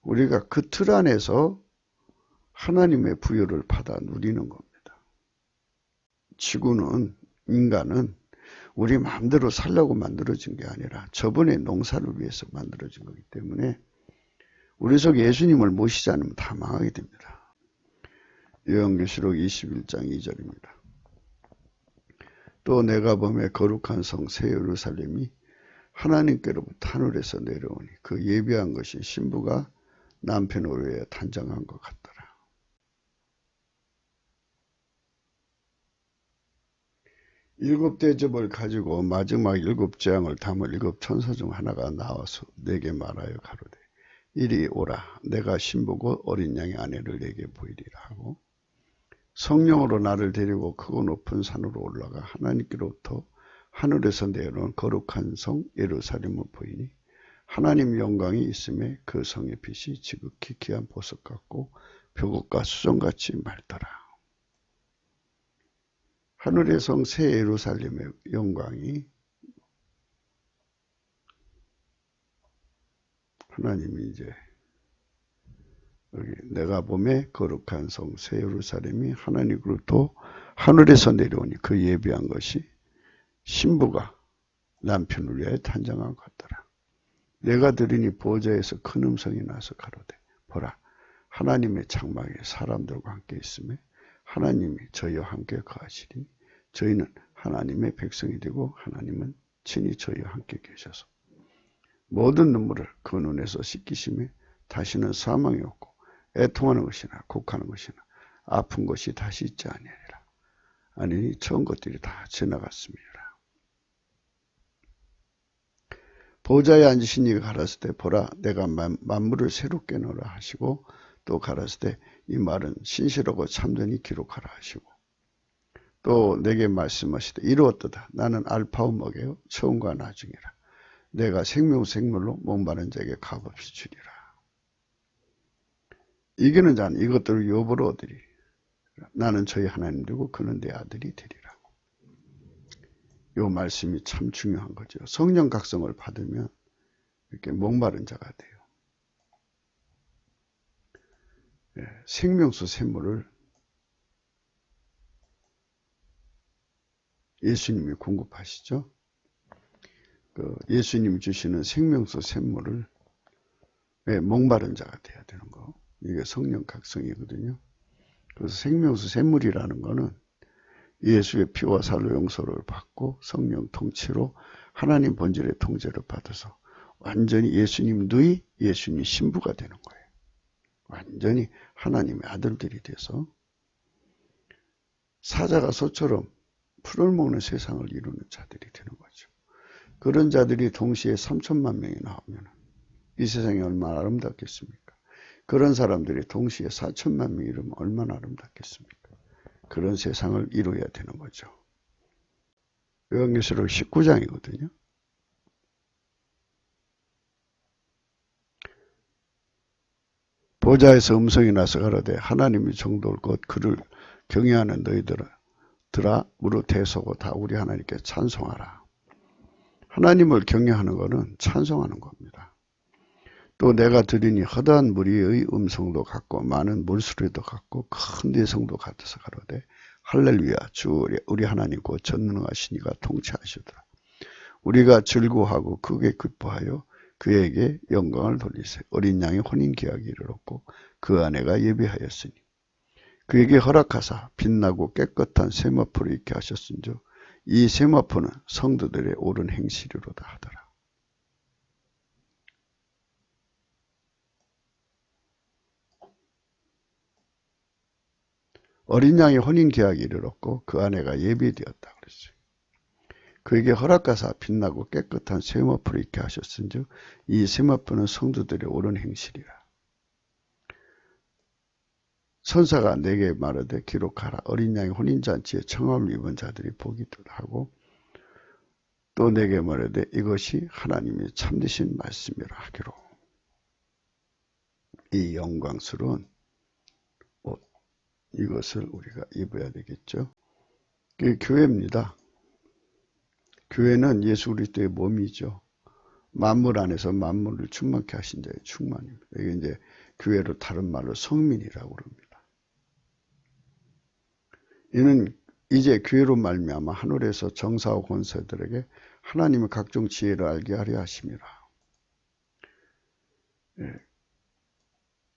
우리가 그 틀 안에서 하나님의 부여를 받아 누리는 겁니다. 지구는, 인간은 우리 마음대로 살려고 만들어진 게 아니라 저번의 농사를 위해서 만들어진 거기 때문에 우리 속에 예수님을 모시지 않으면 다 망하게 됩니다. 요한계시록 21장 2절입니다. 또 내가 보매 거룩한 성 새 예루살렘이 하나님께로부터 하늘에서 내려오니 그 예비한 것이 신부가 남편을 위해 단장한 것 같더라. 일곱 대접을 가지고 마지막 일곱 재앙을 담을 일곱 천사 중 하나가 나와서 내게 말하여 가로되 이리 오라. 내가 신부고 어린 양의 아내를 내게 보이리라 하고, 성령으로 나를 데리고 크고 높은 산으로 올라가 하나님께로부터 하늘에서 내려온 거룩한 성 예루살렘을 보이니 하나님 영광이 있음에 그 성의 빛이 지극히 귀한 보석 같고 벽옥과 수정같이 맑더라. 하늘의 성 새 예루살렘의 영광이, 하나님이 이제 여기 내가 보매 거룩한 성 새 예루살렘이 하나님으로부터 하늘에서 내려오니 그 예비한 것이 신부가 남편을 위하여 탄장한 것 같더라. 내가 들으니 보좌에서 큰 음성이 나서 가로되 보라, 하나님의 장막에 사람들과 함께 있음에 하나님이 저희와 함께 거하시리니 저희는 하나님의 백성이 되고 하나님은 친히 저희와 함께 계셔서 모든 눈물을 그 눈에서 씻기심에 다시는 사망이 없고 애통하는 것이나 곡하는 것이나 아픈 것이 다시 있지 아니하리라. 아니 처음 것들이 다 지나갔습니다. 보좌에 앉으신 이가 가라사대 보라, 내가 만물을 새롭게 노라 하시고, 또 가라사대 이 말은 신실하고 참되니 기록하라 하시고, 또 내게 말씀하시되 이루었도다. 나는 알파 오메가요 처음과 나중이라. 내가 생명로 목마른 자에게 값없이 주리라. 이기는 자는 이것들을 유업으로 얻으리. 나는 저희 하나님 되고 그는 내 아들이 되리라. 이 말씀이 참 중요한 거죠. 성령 각성을 받으면 이렇게 목마른 자가 돼요. 생명수 샘물을 예수님이 공급하시죠. 그 예수님이 주시는 생명수 샘물을 목마른 자가 돼야 되는 거. 이게 성령 각성이거든요. 그래서 생명수 샘물이라는 거는 예수의 피와 살로 용서를 받고 성령 통치로 하나님 본질의 통제를 받아서 완전히 예수님 누이, 예수님 신부가 되는 거예요. 완전히 하나님의 아들들이 돼서 사자가 소처럼 풀을 먹는 세상을 이루는 자들이 되는 거죠. 그런 자들이 동시에 3천만 명이 나오면 이 세상이 얼마나 아름답겠습니까? 그런 사람들이 동시에 4천만 명이 이루면 얼마나 아름답겠습니까? 그런 세상을 이루어야 되는 거죠. 요한계시록 19장이거든요. 보좌에서 음성이 나서 가로되 하나님이 정돌 곧 그를 경외하는 너희들아 무릇 대서고 다 우리 하나님께 찬송하라. 하나님을 경외하는 것은 찬송하는 겁니다. 또 내가 들으니 허다한 무리의 음성도 같고 많은 물소리도 같고 큰 대성도 같아서 가로되 할렐루야 주 우리 하나님 곧 전능하신 이가 통치하시더라. 우리가 즐거워하고 크게 기뻐하여 그에게 영광을 돌리세. 어린 양의 혼인계약이 이르렀고 그 아내가 예비하였으니 그에게 허락하사 빛나고 깨끗한 세마포를 입게 하셨은즉 이 세마포는 성도들의 옳은 행실이로다 하더라. 어린 양의 혼인계약이 이르렀고 그 아내가 예비되었다 그랬어요. 그에게 허락하사 빛나고 깨끗한 세마포를 입게 하셨은즉 이 세마포는 성도들의 옳은 행실이라. 천사가 내게 말하되 기록하라. 어린 양의 혼인잔치에 청함을 입은 자들이 복이다 하고 또 내게 말하되 이것이 하나님의 참되신 말씀이라 하기로. 이 영광스러운 옷, 이것을 우리가 입어야 되겠죠. 그게 교회입니다. 교회는 예수 그리스도의 몸이죠. 만물 안에서 만물을 충만케 하신 자의 충만입니다. 이게 이제 교회로 다른 말로 성민이라고 그럽니다. 이는 이제 교회로 말미암아 하늘에서 정사와 권세들에게 하나님의 각종 지혜를 알게 하려 하심이라.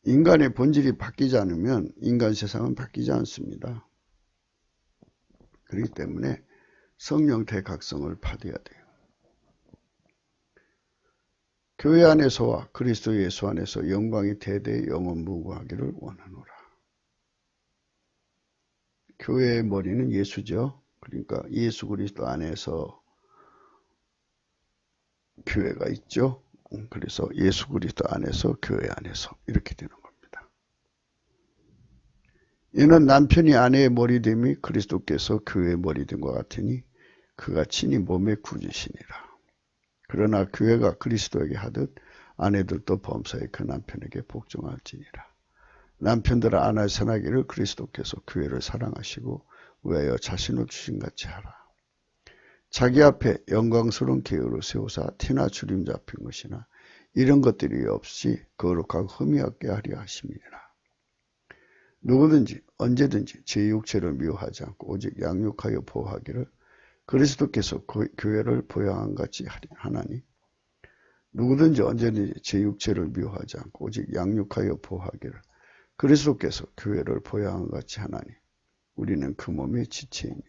인간의 본질이 바뀌지 않으면 인간 세상은 바뀌지 않습니다. 그렇기 때문에 성령 대각성을 받아야 돼요. 교회 안에서와 그리스도 예수 안에서 영광이 대대의 영원무궁하기를 원하노라. 교회의 머리는 예수죠. 그러니까 예수 그리스도 안에서 교회가 있죠. 그래서 예수 그리스도 안에서 교회 안에서 이렇게 되는 겁니다. 이는 남편이 아내의 머리됨이 그리스도께서 교회의 머리됨과 같으니 그가 친히 몸의 구주시니라. 그러나 교회가 그리스도에게 하듯 아내들도 범사에 그 남편에게 복종할지니라. 남편들아 아내 선하기를 그리스도께서 교회를 사랑하시고 위하여 자신을 주신 같이 하라. 자기 앞에 영광스러운 계율을 세우사 티나 주림 잡힌 것이나 이런 것들이 없이 거룩하고 흠이 없게 하려 하심이니라. 누구든지 언제든지 제 육체를 미워하지 않고 오직 양육하여 보호하기를 그리스도께서 교회를 보양한 같이 하나니 누구든지 언제든지 제 육체를 미워하지 않고 오직 양육하여 보호하기를 그리스도께서 교회를 보양한 같이 하나니 우리는 그 몸의 지체이니라.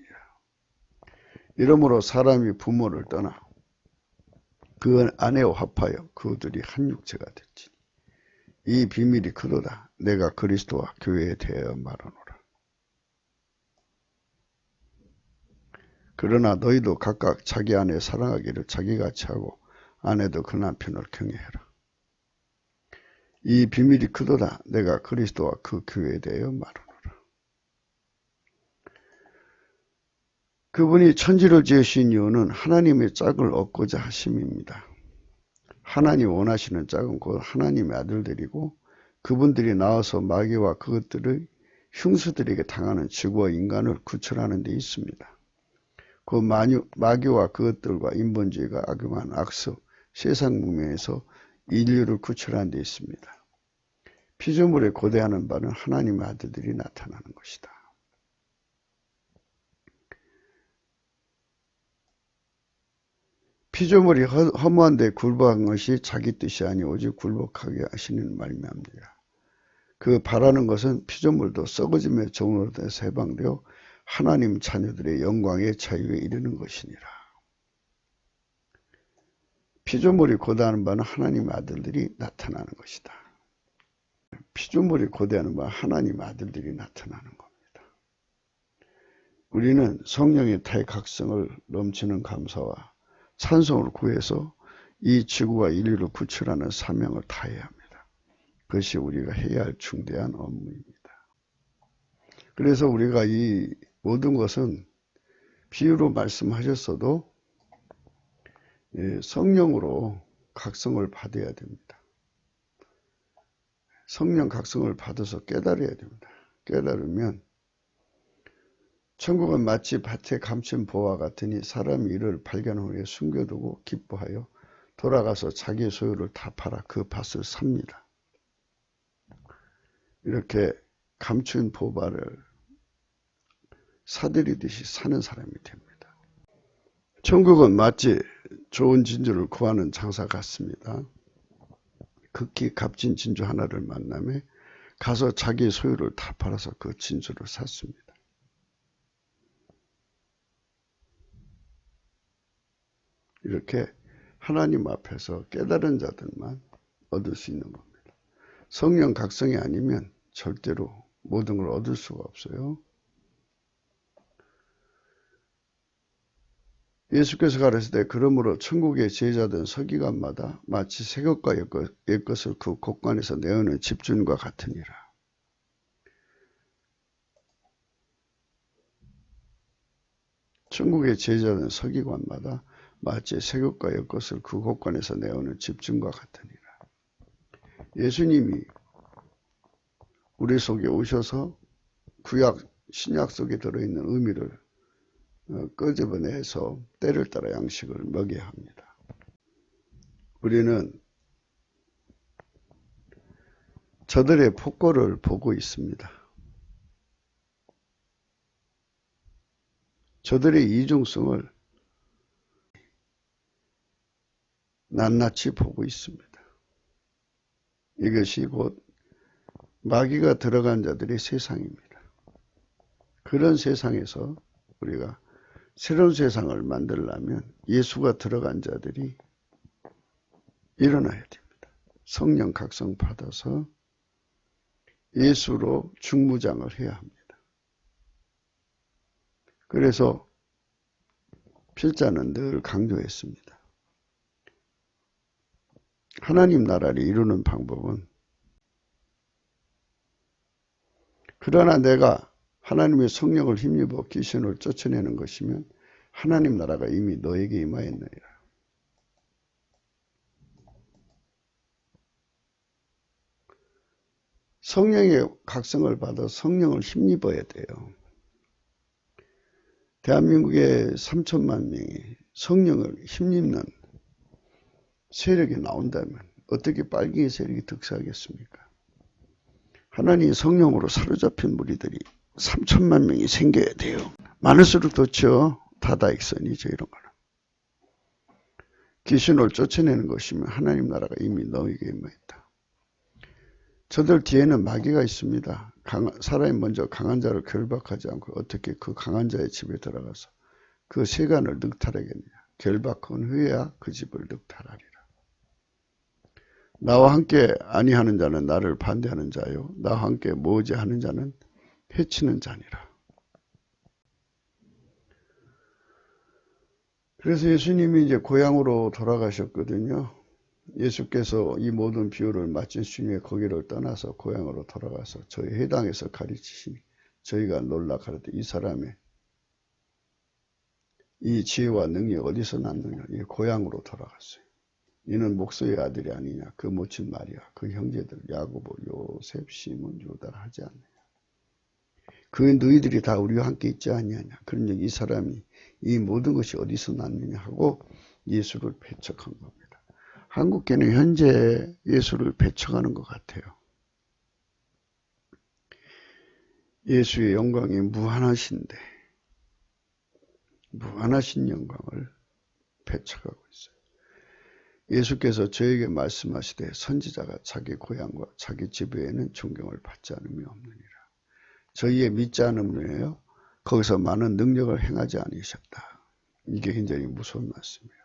이러므로 사람이 부모를 떠나 그 아내와 합하여 그들이 한 육체가 됐지니 이 비밀이 크도다. 내가 그리스도와 교회에 대하여 말하노라. 그러나 너희도 각각 자기 아내 사랑하기를 자기같이 하고 아내도 그 남편을 경외해라. 이 비밀이 크도다. 내가 그리스도와 그 교회에 대하여 말하노라. 그분이 천지를 지으신 이유는 하나님의 짝을 얻고자 하심입니다. 하나님 원하시는 짝은 곧 하나님의 아들들이고 그분들이 나와서 마귀와 그것들의 흉수들에게 당하는 지구와 인간을 구출하는 데 있습니다. 그 마귀와 그것들과 인본주의가 악용한 악습, 세상 문명에서 인류를 구출하는 데 있습니다. 피조물에 고대하는 바는 하나님의 아들들이 나타나는 것이다. 피조물이 허무한 데 굴복한 것이 자기 뜻이 아니 오직 굴복하게 하시는 말미암니라. 그 바라는 것은 피조물도 썩어짐의 종으로서 해방되어 하나님 자녀들의 영광의 자유에 이르는 것이니라. 피조물이 고대하는 바는 하나님의 아들들이 나타나는 것이다. 피조물이 고대하는 바는 하나님의 아들들이 나타나는 겁니다. 우리는 성령의 대각성을 넘치는 감사와 찬송을 구해서 이 지구와 인류를 구출하는 사명을 다해야 합니다. 그것이 우리가 해야 할 중대한 업무입니다. 그래서 우리가 이 모든 것은 비유로 말씀하셨어도 성령으로 각성을 받아야 됩니다. 성령 각성을 받아서 깨달아야 됩니다. 깨달으면 천국은 마치 밭에 감춘 보와 같으니 사람이 이를 발견한 후에 숨겨두고 기뻐하여 돌아가서 자기의 소유를 다 팔아 그 밭을 삽니다. 이렇게 감춘 보화를 사들이듯이 사는 사람이 됩니다. 천국은 마치 좋은 진주를 구하는 장사 같습니다. 극히 값진 진주 하나를 만나며 가서 자기의 소유를 다 팔아서 그 진주를 샀습니다. 이렇게 하나님 앞에서 깨달은 자들만 얻을 수 있는 겁니다. 성령 각성이 아니면 절대로 모든 걸 얻을 수가 없어요. 예수께서 가르치되 그러므로 천국의 제자된 서기관마다 마치 새것과 옛것을 그 곳간에서 내어는 집주인과 같으니라. 천국의 제자된 서기관마다 마치 새것과 옛것을 그 곳간에서 내어는 집주인과 같으니라. 예수님이 우리 속에 오셔서 구약, 신약 속에 들어있는 의미를 끄집어내서 때를 따라 양식을 먹여야 합니다. 우리는 저들의 폭거를 보고 있습니다. 저들의 이중성을 낱낱이 보고 있습니다. 이것이 곧 마귀가 들어간 자들의 세상입니다. 그런 세상에서 우리가 새로운 세상을 만들려면 예수가 들어간 자들이 일어나야 됩니다. 성령 각성 받아서 예수로 중무장을 해야 합니다. 그래서 필자는 늘 강조했습니다. 하나님 나라를 이루는 방법은 그러나 내가 하나님의 성령을 힘입어 귀신을 쫓아내는 것이면 하나님 나라가 이미 너에게 임하였느니라. 성령의 각성을 받아 성령을 힘입어야 돼요. 대한민국에 3천만 명이 성령을 힘입는 세력이 나온다면 어떻게 빨갱이 세력이 득세하겠습니까? 하나님의 성령으로 사로잡힌 무리들이 3천만 명이 생겨야 돼요. 많을수록 좋죠. 다다익선이죠. 이런 거는. 귀신을 쫓아내는 것이면 하나님 나라가 이미 너에게 임하였다. 저들 뒤에는 마귀가 있습니다. 사람이 먼저 강한 자를 결박하지 않고 어떻게 그 강한 자의 집에 들어가서 그 세간을 늑탈하겠느냐. 결박한 후에야 그 집을 늑탈하리라. 나와 함께 아니하는 자는 나를 반대하는 자요. 나와 함께 모의하는 자는 해치는 자니라. 그래서 예수님이 이제 고향으로 돌아가셨거든요. 예수께서 이 모든 비유를 마친 중에 거기를 떠나서 고향으로 돌아가서 저희 회당에서 가르치시니 저희가 놀라 가르되 이 사람의 이 지혜와 능력이 어디서 났느냐. 이 고향으로 돌아갔어요. 이는 목소의 아들이 아니냐. 그 모친 마리아, 그 형제들 야고보, 요셉, 시몬, 유다를 하지 않느냐. 그 너희들이 다 우리와 함께 있지 아니하냐. 그러니 이 사람이 이 모든 것이 어디서 났느냐 하고 예수를 배척한 겁니다. 한국교회는 현재 예수를 배척하는 것 같아요. 예수의 영광이 무한하신데 무한하신 영광을 배척하고 있어요. 예수께서 저에게 말씀하시되 선지자가 자기 고향과 자기 집에는 존경을 받지 않으며 없느니라. 저희의 믿지 않음으로요. 거기서 많은 능력을 행하지 않으셨다. 이게 굉장히 무서운 말씀이에요.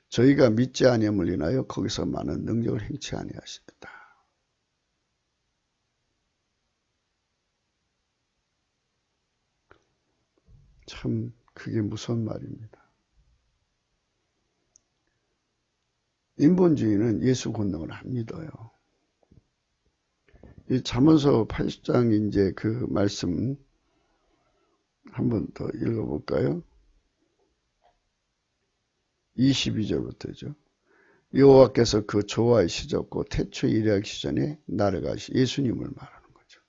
저희가 믿지 아니함을 인하여 거기서 많은 능력을 행치 아니하셨다. 참 그게 무서운 말입니다. 인본주의는 예수 권능을 안 믿어요. 이 잠언서 80장 이제 그 말씀 한 번 더 읽어볼까요? 22절부터죠. 여호와께서 그 좋아하시셨고 태초 일하기 전에 나르가시 예수님을 말하는 거죠.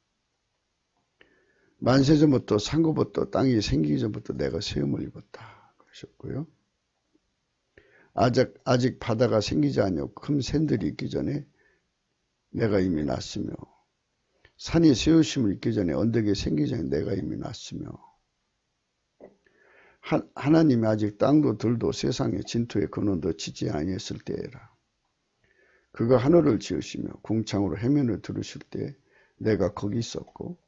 만세 전부터 상고부터 땅이 생기기 전부터 내가 세움을 입었다 그러셨고요. 아직 바다가 생기지 아니하고 큰 샘들이 있기 전에 내가 이미 났으며 산이 세우심을 있기 전에 언덕이 생기기 전에 내가 이미 났으며 하나님이 아직 땅도 들도 세상의 진토의 근원도 치지 아니했을 때에라. 그가 하늘을 지으시며 궁창으로 해면을 두르실 때 내가 거기 있었고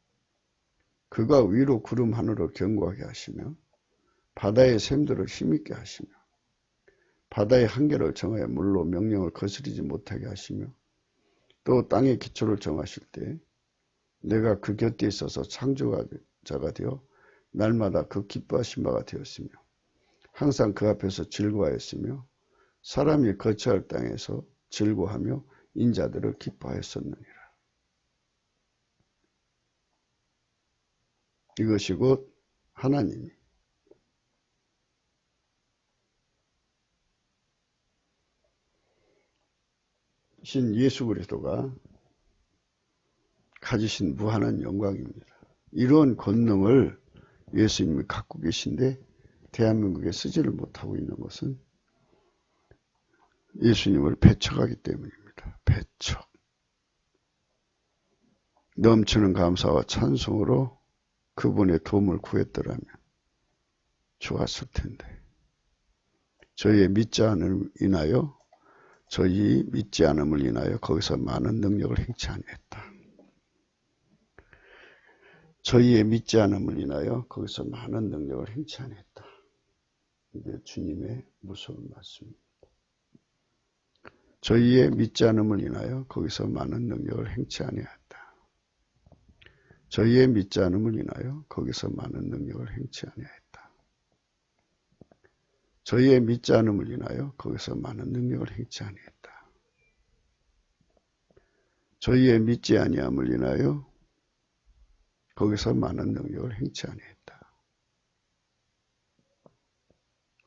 그가 위로 구름 하늘을 견고하게 하시며 바다의 샘들을 힘있게 하시며 바다의 한계를 정하여 물로 명령을 거스르지 못하게 하시며 또 땅의 기초를 정하실 때 내가 그 곁에 있어서 창조가 자가 되어 날마다 그 기뻐하신 바가 되었으며 항상 그 앞에서 즐거워하였으며 사람이 거처할 땅에서 즐거워하며 인자들을 기뻐하였었느니라. 이것이 곧 하나님이 신 예수 그리스도가 가지신 무한한 영광입니다. 이런 권능을 예수님이 갖고 계신데 대한민국에 쓰지를 못하고 있는 것은 예수님을 배척하기 때문입니다. 배척. 넘치는 감사와 찬송으로 그분의 도움을 구했더라면 좋았을 텐데 저희의 믿지 않음을 인하여 거기서 많은 능력을 행치 아니했다. 저희의 믿지 않음을 인하여 거기서 많은 능력을 행치 아니했다. 이게 주님의 무서운 말씀입니다. 저희의 믿지 않음을 인하여 거기서 많은 능력을 행치 아니하였다. 저희의 믿지 않음을 인하여 거기서 많은 능력을 행치 아니하였다. 저희의 믿지 않음을 인하여 거기서 많은 능력을 행치 아니했다. 저희의 믿지 아니함을 인하여 거기서 많은 능력을 행치 아니했다.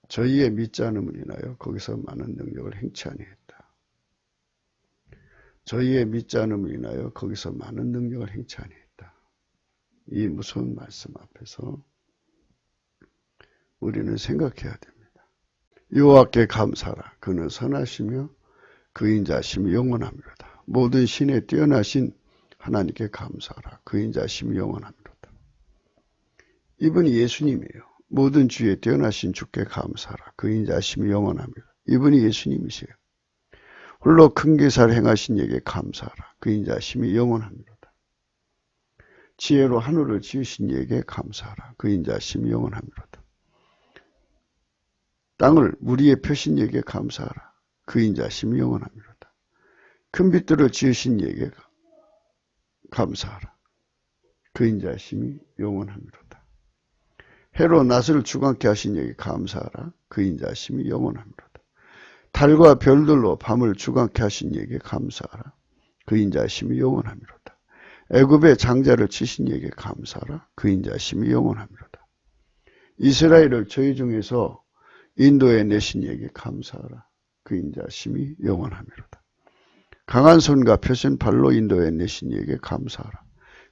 저희의 믿지 않음을 인하여 거기서 많은 능력을 행치 아니했다. 저희의 믿지 않음을 인하여 거기서 많은 능력을 행치 아니했다. 이 무서운 말씀 앞에서 우리는 생각해야 됩니다. 여호와께 감사하라. 그는 선하시며 그 인자심이 영원하미로다. 모든 신에 뛰어나신 하나님께 감사하라. 그 인자심이 영원하미로다. 이분이 예수님이에요. 모든 주에 뛰어나신 주께 감사하라. 그 인자심이 영원하미로다. 이분이 예수님이세요. 홀로 큰 계사를 행하신 이에게 감사하라. 그 인자심이 영원하미로다. 지혜로 하늘을 지으신 이에게 감사하라. 그 인자심이 영원하미로다. 땅을 물 위에 펴신 이에게 감사하라. 그 인자심이 영원하미로다. 큰 빛들을 지으신 이에게 감사하라. 그 인자심이 영원하미로다. 해로 낮을 주관케 하신 이에게 감사하라. 그 인자심이 영원하미로다. 달과 별들로 밤을 주관케 하신 이에게 감사하라. 그 인자심이 영원하미로다. 애굽의 장자를 치신 이에게 감사하라. 그 인자심이 영원하미로다. 이스라엘을 저희 중에서 인도에 내신 이에게 감사하라. 그 인자심이 영원하미로다. 강한 손과 펴신 발로 인도에 내신 이에게 감사하라.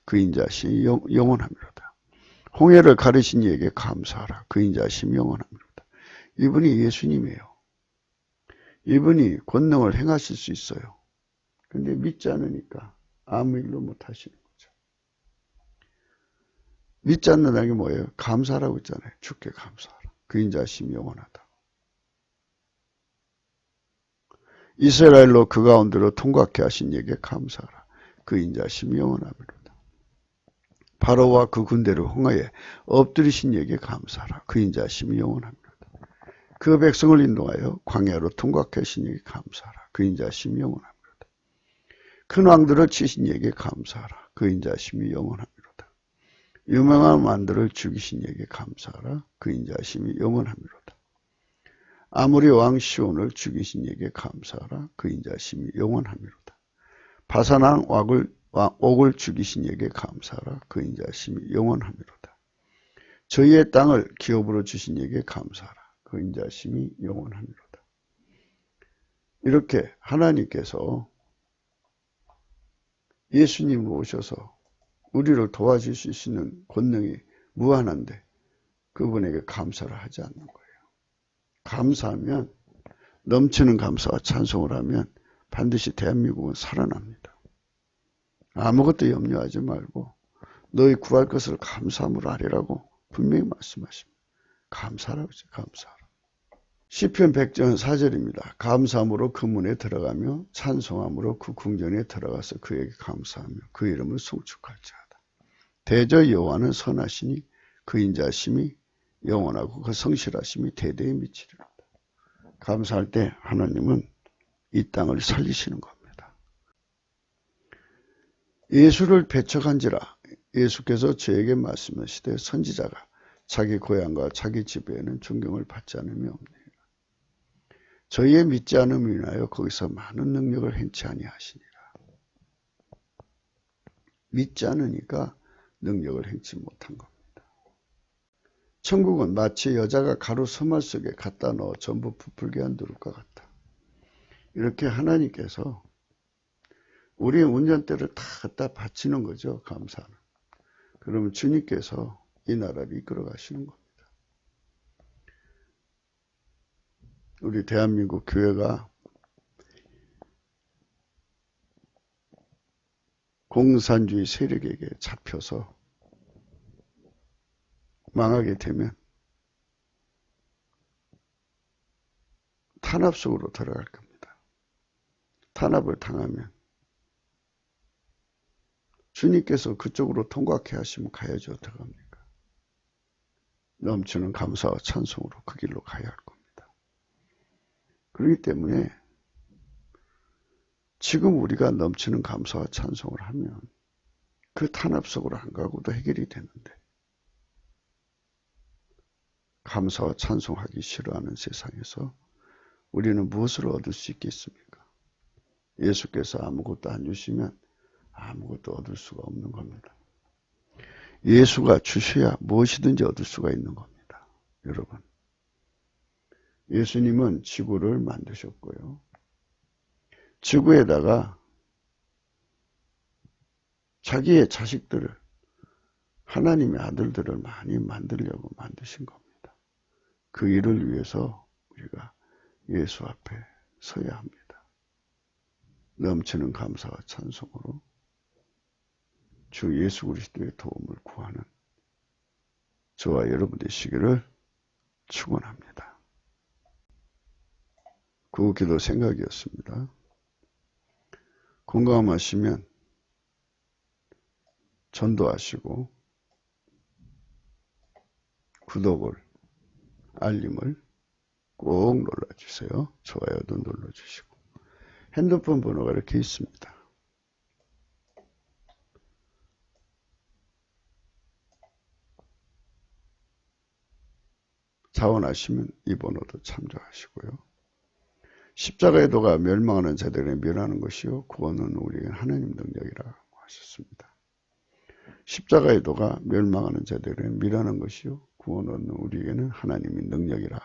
그 인자심이 영원하미로다. 홍해를 가르신 이에게 감사하라. 그 인자심이 영원하미로다. 이분이 예수님이에요. 이분이 권능을 행하실 수 있어요. 근데 믿지 않으니까 아무 일도 못 하시는 거죠. 믿지 않는다는 게 뭐예요? 감사라고 했잖아요. 주께 감사하라. 그 인자심이 영원하다. 이스라엘로 그 가운데로 통과케 하신 이에게 감사하라. 그 인자심이 영원하미로다. 바로와 그 군대를 홍하에 엎드리신 이에게 감사하라. 그 인자심이 영원하미로다. 그 백성을 인도하여 광야로 통과케 하신 이에게 감사하라. 그 인자심이 영원하미로다. 큰 왕들을 치신 이에게 감사하라. 그 인자심이 영원하미로다. 유명한 왕들을 죽이신 이에게 감사하라. 그 인자심이 영원하미로다. 아모리 왕 시온을 죽이신 이에게 감사하라. 그 인자심이 영원하미로다. 바산 왕 옥을 죽이신 이에게 감사하라. 그 인자심이 영원하미로다. 저희의 땅을 기업으로 주신 이에게 감사하라. 그 인자심이 영원하미로다. 이렇게 하나님께서 예수님을 오셔서 우리를 도와줄 수 있는 권능이 무한한데 그분에게 감사를 하지 않는 거예요. 감사하면, 넘치는 감사와 찬송을 하면 반드시 대한민국은 살아납니다. 아무것도 염려하지 말고 너희 구할 것을 감사함으로 하리라고 분명히 말씀하십니다. 감사라고 하죠. 감사하라. 시편 100편 4절입니다. 감사함으로 그 문에 들어가며 찬송함으로 그 궁전에 들어가서 그에게 감사하며 그 이름을 송축할지어다. 대저 여호와는 선하시니 그 인자심이 영원하고 그 성실하심이 대대에 미치리로다. 감사할 때 하나님은 이 땅을 살리시는 겁니다. 예수를 배척한지라 예수께서 저에게 말씀하시되 선지자가 자기 고향과 자기 집에는 존경을 받지 않으며 없느니라. 저희의 믿지 않음을 인하여 거기서 많은 능력을 행치 아니하시니라. 믿지 않으니까 능력을 행치 못한 겁니다. 천국은 마치 여자가 가루 서말 속에 갖다 넣어 전부 부풀게 한 누룩과 같다. 이렇게 하나님께서 우리의 운전대를 다 갖다 바치는 거죠. 감사는. 그러면 주님께서 이 나라를 이끌어 가시는 겁니다. 우리 대한민국 교회가 공산주의 세력에게 잡혀서 망하게 되면 탄압 속으로 들어갈 겁니다. 탄압을 당하면 주님께서 그쪽으로 통과케 하시면 가야지 어떡합니까? 넘치는 감사와 찬송으로 그 길로 가야 할 겁니다. 그렇기 때문에 지금 우리가 넘치는 감사와 찬송을 하면 그 탄압 속으로 안 가고도 해결이 되는데 감사와 찬송하기 싫어하는 세상에서 우리는 무엇을 얻을 수 있겠습니까? 예수께서 아무것도 안 주시면 아무것도 얻을 수가 없는 겁니다. 예수가 주셔야 무엇이든지 얻을 수가 있는 겁니다. 여러분, 예수님은 지구를 만드셨고요. 지구에다가 자기의 자식들을, 하나님의 아들들을 많이 만들려고 만드신 겁니다. 그 일을 위해서 우리가 예수 앞에 서야 합니다. 넘치는 감사와 찬송으로 주 예수 그리스도의 도움을 구하는 저와 여러분 되시기를 축원합니다. 그 기도 생각이었습니다. 공감하시면 전도하시고 구독을, 알림을 꼭 눌러주세요. 좋아요도 눌러주시고. 핸드폰 번호가 이렇게 있습니다. 자원하시면 이 번호도 참조하시고요. 십자가의 도가 멸망하는 자들을 멸하는 것이요 구원은 우리의 하나님 능력이라고 하셨습니다. 십자가의 도가 멸망하는 자들을 멸하는 것이요 구원은 우리에게는 하나님의 능력이라.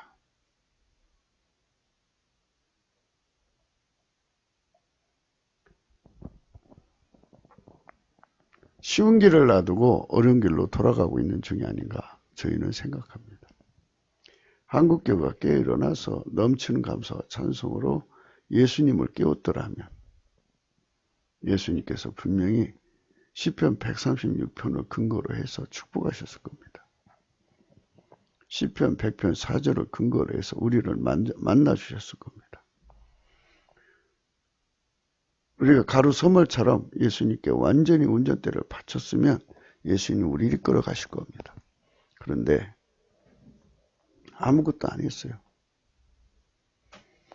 쉬운 길을 놔두고 어려운 길로 돌아가고 있는 중이 아닌가 저희는 생각합니다. 한국교회가 깨어일어나서 넘치는 감사와 찬송으로 예수님을 깨웠더라면 예수님께서 분명히 시편 136편을 근거로 해서 축복하셨을 겁니다. 시편 100편 4절을 근거로 해서 우리를 만나주셨을 겁니다. 우리가 가루 소몰처럼 예수님께 완전히 운전대를 바쳤으면 예수님 우리를 이끌어 가실 겁니다. 그런데 아무것도 안 했어요.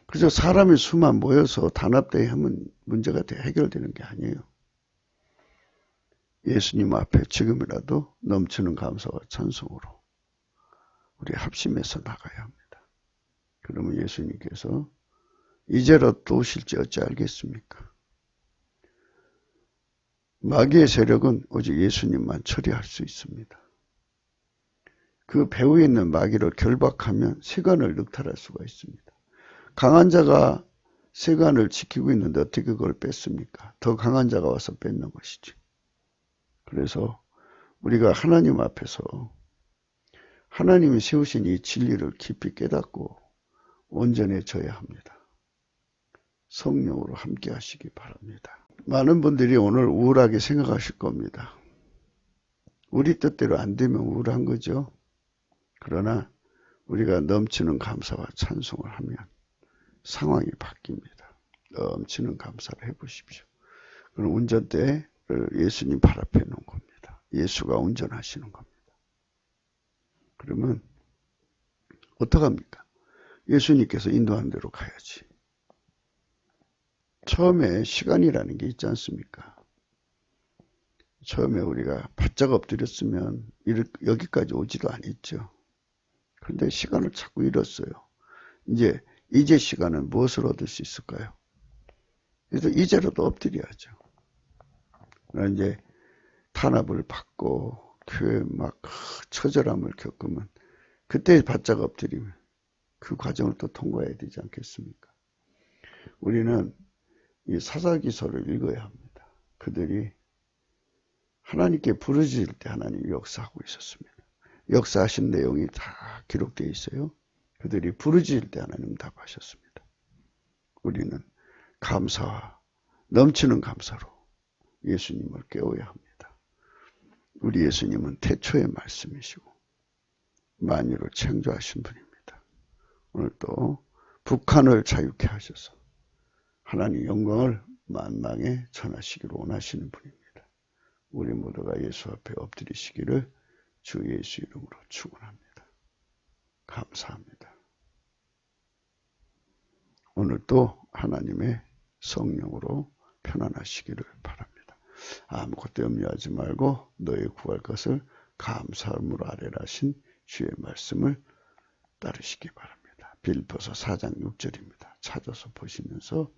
그래서 사람의 수만 모여서 단합대회 하면 문제가 해결되는 게 아니에요. 예수님 앞에 지금이라도 넘치는 감사와 찬송으로 우리 합심해서 나가야 합니다. 그러면 예수님께서 이제라도 오실지 어찌 알겠습니까? 마귀의 세력은 오직 예수님만 처리할 수 있습니다. 그 배후에 있는 마귀를 결박하면 세간을 늑탈할 수가 있습니다. 강한 자가 세간을 지키고 있는데 어떻게 그걸 뺐습니까? 더 강한 자가 와서 뺏는 것이지. 그래서 우리가 하나님 앞에서 하나님이 세우신 이 진리를 깊이 깨닫고 온전해져야 합니다. 성령으로 함께 하시기 바랍니다. 많은 분들이 오늘 우울하게 생각하실 겁니다. 우리 뜻대로 안 되면 우울한 거죠. 그러나 우리가 넘치는 감사와 찬송을 하면 상황이 바뀝니다. 넘치는 감사를 해보십시오. 그럼 운전대를 예수님 발 앞에 놓은 겁니다. 예수가 운전하시는 겁니다. 그러면 어떡합니까? 예수님께서 인도하는 대로 가야지. 처음에 시간이라는 게 있지 않습니까? 처음에 우리가 바짝 엎드렸으면 여기까지 오지도 않았죠. 그런데 시간을 자꾸 잃었어요. 이제 시간은 무엇을 얻을 수 있을까요? 그래서 이제라도 엎드려야죠. 이제 탄압을 받고 교회 막 처절함을 겪으면 그때 바짝 엎드리면 그 과정을 또 통과해야 되지 않겠습니까? 우리는 이 사사기서를 읽어야 합니다. 그들이 하나님께 부르짖을 때 하나님이 역사하고 있었습니다. 역사하신 내용이 다 기록되어 있어요. 그들이 부르짖을 때 하나님 응답하셨습니다. 우리는 감사와 넘치는 감사로 예수님을 깨워야 합니다. 우리 예수님은 태초의 말씀이시고 만유를 창조하신 분입니다. 오늘 또 북한을 자유케 하셔서 하나님 영광을 만방에 전하시기를 원하시는 분입니다. 우리 모두가 예수 앞에 엎드리시기를 주 예수 이름으로 축원합니다. 감사합니다. 오늘도 하나님의 성령으로 편안하시기를 바랍니다. 아무것도 염려하지 말고 너의 구할 것을 감사함으로 아뢰라신 주의 말씀을 따르시기 바랍니다. 빌립보서 4장 6절입니다. 찾아서 보시면서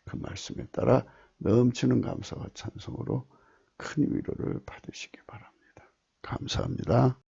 그 말씀에 따라 넘치는 감사와 찬송으로 큰 위로를 받으시기 바랍니다. 감사합니다.